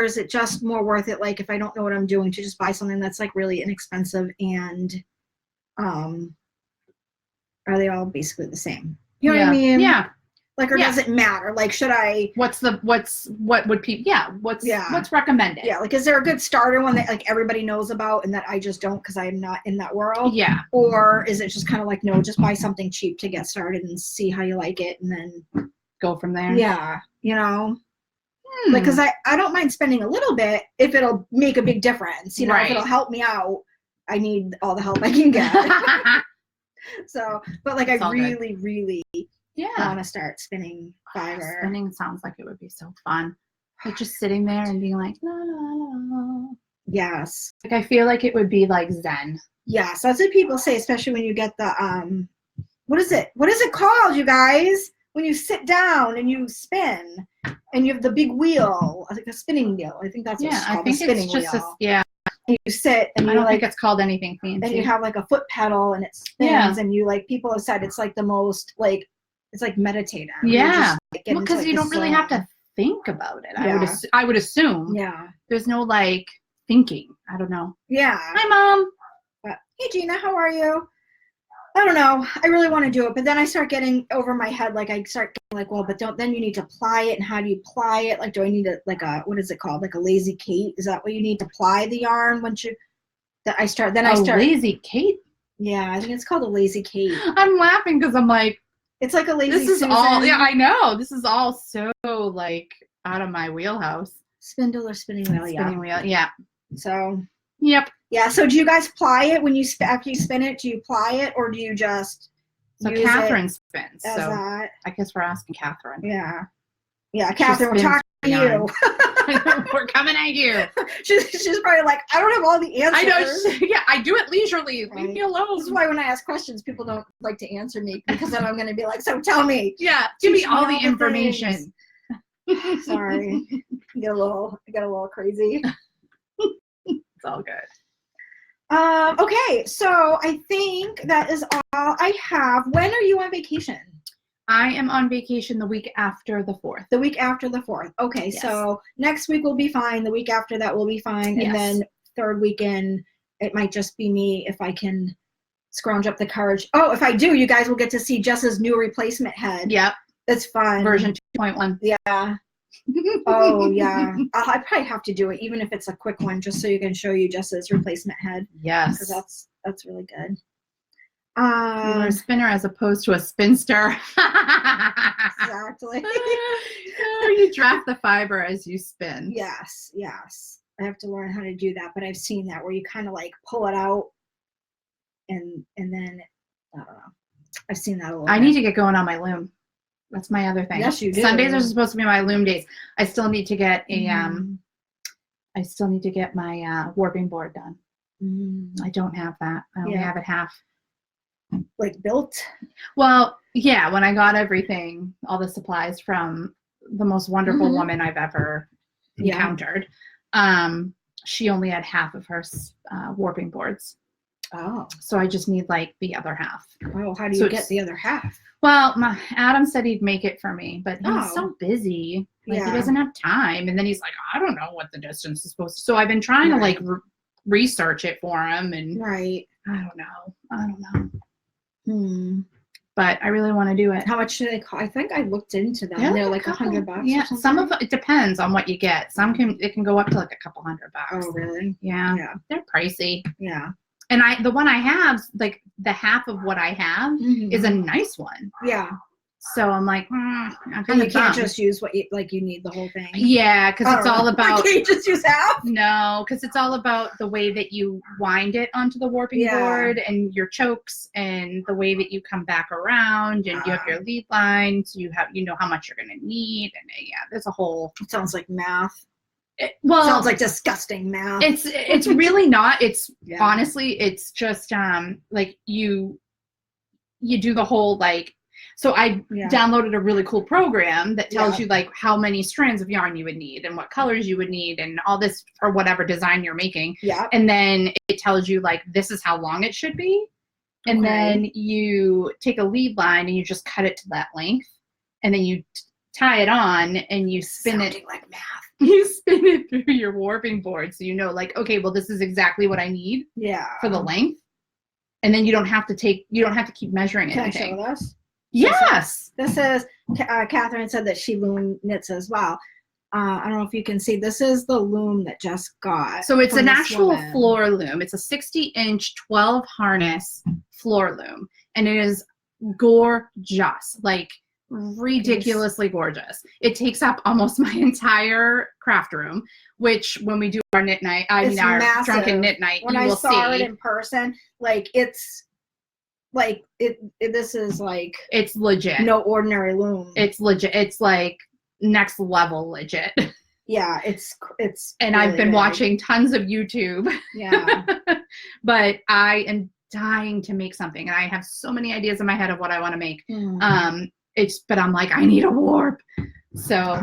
is it just more worth it, like if I don't know what I'm doing, to just buy something that's like really inexpensive and are they all basically the same? You know what I mean? Yeah. Like, or does it matter? Like, should I? What's recommended? Yeah. Like, is there a good starter one that like everybody knows about and that I just don't because I'm not in that world? Yeah. Or is it just kind of like, no, just buy something cheap to get started and see how you like it and then go from there? Yeah. You know? Like, because I don't mind spending a little bit if it'll make a big difference. You know, if it'll help me out, I need all the help I can get. So, but like, I really, really want to start spinning fiber. Spinning sounds like it would be so fun. Like just sitting there and being like, la, la, la. Yes. Like I feel like it would be like Zen. Yes, that's what people say, especially when you get the what is it called, you guys? When you sit down and you spin and you have the big wheel, I think a spinning wheel. I think that's what it's called. I think the spinning wheel. And you sit and I don't think it's called anything fancy. And you have like a foot pedal and it spins and you like, people have said it's like the most like, it's like meditative. Yeah. Just, like, well, because you don't really have to think about it. I would assume. Yeah. There's no like thinking. I don't know. Yeah. Hi, Mom. But, hey, Gina, how are you? I don't know. I really want to do it, but then I start getting over my head. Like I start getting like, well, but then you need to ply it, and how do you ply it? Like, do I need what is it called? Like a lazy Kate? Is that what you need to ply the yarn once you? I start. Lazy Kate. Yeah, I think it's called a lazy Kate. I'm laughing because I'm like, it's like a lazy. This is Susan. all. Yeah, I know. This is all so like out of my wheelhouse. Spindle or spinning wheel? Spinning wheel. Yeah. So. Yep. Yeah. So do you guys ply it when you after you spin it? Do you ply it or do you just? So Catherine spins. So that? I guess we're asking Catherine. Yeah. Yeah, Catherine, we're talking to you. We're coming at you. She's probably like, I don't have all the answers. I know. Yeah, I do it leisurely. Leave me alone. This is why when I ask questions, people don't like to answer me because then I'm going to be like, so tell me. Yeah, give me all the information. Sorry. I get a little crazy. It's all good. Okay, so I think that is all I have. When are you on vacation? I am on vacation the week after the 4th. The week after the 4th. Okay, yes. So next week will be fine. The week after that will be fine. Yes. And then third weekend, it might just be me if I can scrounge up the courage. Oh, if I do, you guys will get to see Jess's new replacement head. Yep. It's fun. Version 2.1. Yeah. Oh yeah, I probably have to do it, even if it's a quick one, just so you can show you Jess's replacement head, Yes. because that's really good. You were a spinner as opposed to a spinster. Exactly. You draft the fiber as you spin. Yes. I have to learn how to do that, but I've seen that where you kind of like pull it out, and then I don't know. I've seen that a little. I need to get going on my loom. That's my other thing. Yes, you do. Sundays are supposed to be my loom days. I still need to get a Mm. I still need to get my warping board done. I don't have that. I only have it half. Like built? Well, yeah, when I got everything, all the supplies from the most wonderful woman I've ever encountered, she only had half of her warping boards. Oh. So I just need like the other half. Oh, how do you get the other half? Well, Adam said he'd make it for me, but he's so busy. Like, he doesn't have time. And then he's like, I don't know what the distance is supposed to. So I've been trying to like research it for him. And I don't know. But I really want to do it. How much do they cost? I think I looked into them. They're like $100. Yeah, or something? some of it depends on what you get. Some it can go up to like a couple $100. Oh, really? Yeah. They're pricey. Yeah. And the one I have, like the half of what I have is a nice one. Yeah. So I'm like, I'm kind and of you can't just use what you need the whole thing. Yeah, because it's all about. Can you just use half? No, because it's all about the way that you wind it onto the warping board and your chokes and the way that you come back around and you have your lead lines. You know how much you're going to need, and there's a whole. It sounds like math. Well, sounds like disgusting math. It's really not. It's honestly, it's just like you do the whole like. So I downloaded a really cool program that tells you like how many strands of yarn you would need and what colors you would need and all this for whatever design you're making. Yeah. And then it tells you like this is how long it should be. And then you take a lead line and you just cut it to that length. And then you tie it on and you spin it like math. You spin it through your warping board so you know like, okay, well this is exactly what I need for the length. And then you don't have to keep measuring it. Can I show this? Yes. This is Catherine said that she loom knits as well. I don't know if you can see. This is the loom that Jess got. So it's an actual floor loom. It's a 60-inch 12 harness floor loom, and it is gorgeous, like ridiculously gorgeous. It takes up almost my entire craft room. Which when we do our knit night, our massive. drunken knit night, when you will see. I saw it in person, like it's. Like this is like it's legit. No ordinary loom. It's legit. It's like next level legit. Yeah, it's. And really I've been watching tons of YouTube. Yeah. But I am dying to make something, and I have so many ideas in my head of what I want to make. But I'm like, I need a warp, so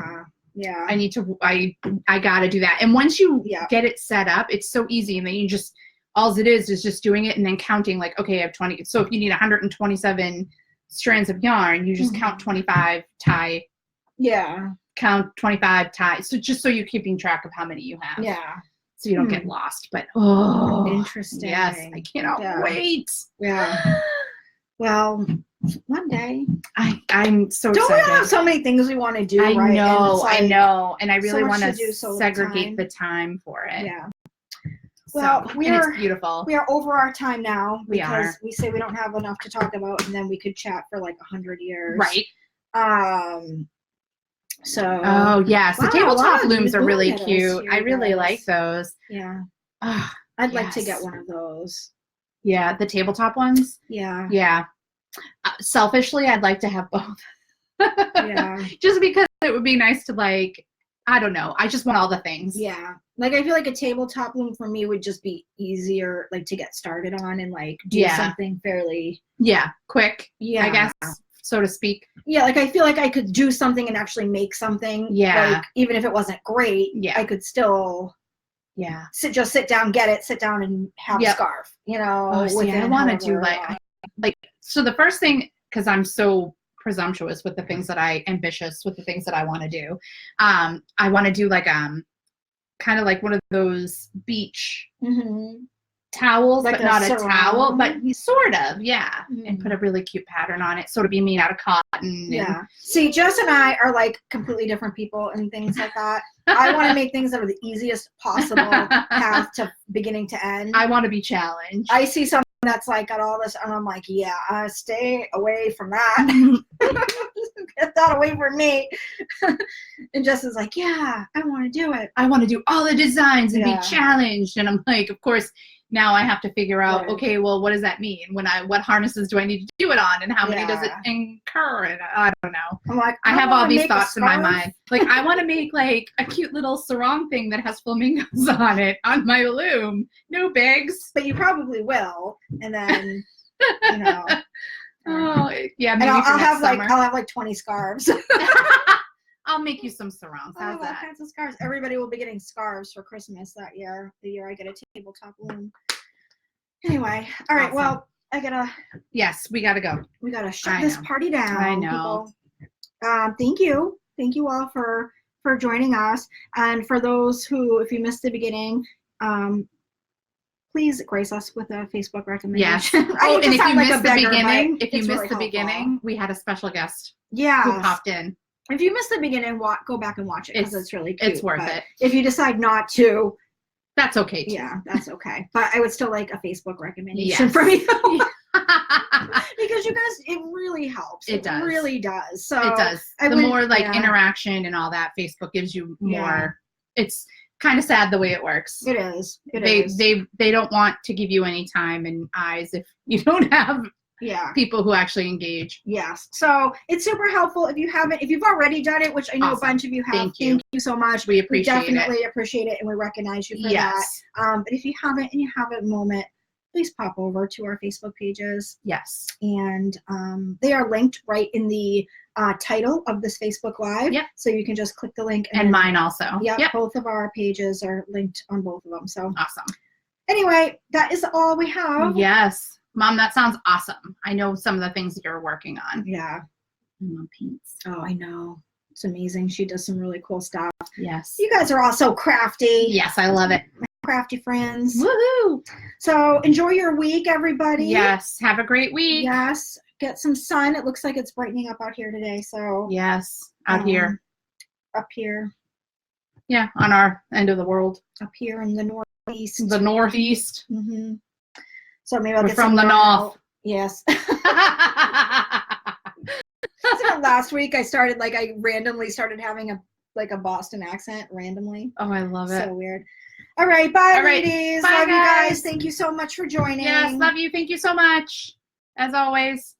I need to. I got to do that. And once you get it set up, it's so easy, and then you just. All it is just doing it and then counting like, okay, I have 20. So if you need 127 strands of yarn, you just count 25, tie. Yeah. Count 25, tie. So just so you're keeping track of how many you have. Yeah. So you don't get lost. But interesting. Yes, I cannot wait. Yeah. Well, one day. I'm so Don't excited. we have so many things we want to do? I right? know. Like, I know. And I really want to so segregate the time for it. Yeah. Well, it's beautiful. We are over our time now because we say we don't have enough to talk about, and then we could chat for like 100 years. Right. So. Oh yes, the tabletop looms are really cute. I really like those. Yeah. I'd like to get one of those. Yeah, the tabletop ones. Yeah. Yeah. Selfishly, I'd like to have both. Yeah. Just because it would be nice to like. I don't know. I just want all the things. Yeah. Like, I feel like a tabletop loom for me would just be easier, like, to get started on and, like, do something fairly... Yeah. Quick, I guess, so to speak. Yeah, like, I feel like I could do something and actually make something. Yeah. Like, even if it wasn't great, I could still... Yeah. Sit down, get it, sit down and have a scarf, you know? I want to do, like... So the first thing, because I'm so... presumptuous with the things that ambitious with the things that I want to do. I want to do like kind of like one of those beach towels, Like but not a towel, sarong? but sort of, yeah. And Mm. put a really cute pattern on it, sort of be made out of cotton. Yeah. See, Jess and I are like completely different people and things like that. I want to make things that are the easiest possible path to beginning to end. I want to be challenged. I see something that's like got all this, and I'm like, yeah, stay away from that. Get that away from me. And Jess is like, yeah, I want to do it. I want to do all the designs and Yeah. be challenged. And I'm like, of course, now I have to figure out, Right. okay, well, what does that mean? What harnesses do I need to do it on? And how many does it Yeah. incur? And I don't know. I'm like, I have all wanna these make a thoughts in my scarf. mind. Like, I want to make like a cute little sarong thing that has flamingos on it on my loom. No bigs. But you probably will. And then, you know. Oh, yeah. And Maybe I'll for next have summer. I'll have like 20 scarves. I'll make you some sarongs. I'll How's have all that? kinds of scarves. Everybody will be getting scarves for Christmas that year. The year I get a tabletop loom. Anyway, all right. Awesome. Well, Yes, we got to go. we gotta shut I this know. party down. I know. People. Thank you all for joining us. And for those who, if you missed the beginning, please grace us with a Facebook recommendation. Yes. I Oh, hate to and if you sound like a missed the beggar, beginning, but if you it's missed really the helpful. beginning, we had a special guest who Yes. popped in. If you missed the beginning, go back and watch it because it's really cute. It's worth but it. If you decide not to, That's okay too. yeah, that's okay. But I would still like a Facebook recommendation Yes. from you. Because you guys, it really helps. It does. really does. So It does. I The would- more like yeah. interaction and all that, Facebook gives you more. Yeah. It's kind of sad the way it works. It is. It is. They don't want to give you any time and eyes if you don't have Yeah. people who actually engage. Yes. So it's super helpful. If you've already done it, which I know Awesome. a bunch of you have, Thank you. so much. We appreciate it. definitely appreciate it and we recognize you for that. Yes. But if you haven't and you have a moment, please pop over to our Facebook pages. Yes. And they are linked right in the title of this Facebook Live. Yep. So you can just click the link. And then- mine also. Yep. Both of our pages are linked on both of them. So Awesome. anyway, that is all we have. Yes. Mom, that sounds awesome. I know some of the things that you're working on. Yeah. Mom Pete's. Oh, I know. It's amazing. She does some really cool stuff. Yes. You guys are all so crafty. Yes, I love it. Crafty friends. Woohoo! So enjoy your week, everybody. Yes. Have a great week. Yes. Get some sun. It looks like it's brightening up out here today. So Yes. Out here. Up here. Yeah. On our end of the world. Up here in the northeast. The Northeast. Mm-hmm. So maybe I'll We're get from some the north. north. Yes. So last week I randomly started having a Boston accent randomly. Oh, I love it. So weird. All right, bye, All right, ladies. bye, Love you guys. guys. Thank you so much for joining. Yes. Love you. Thank you so much. As always.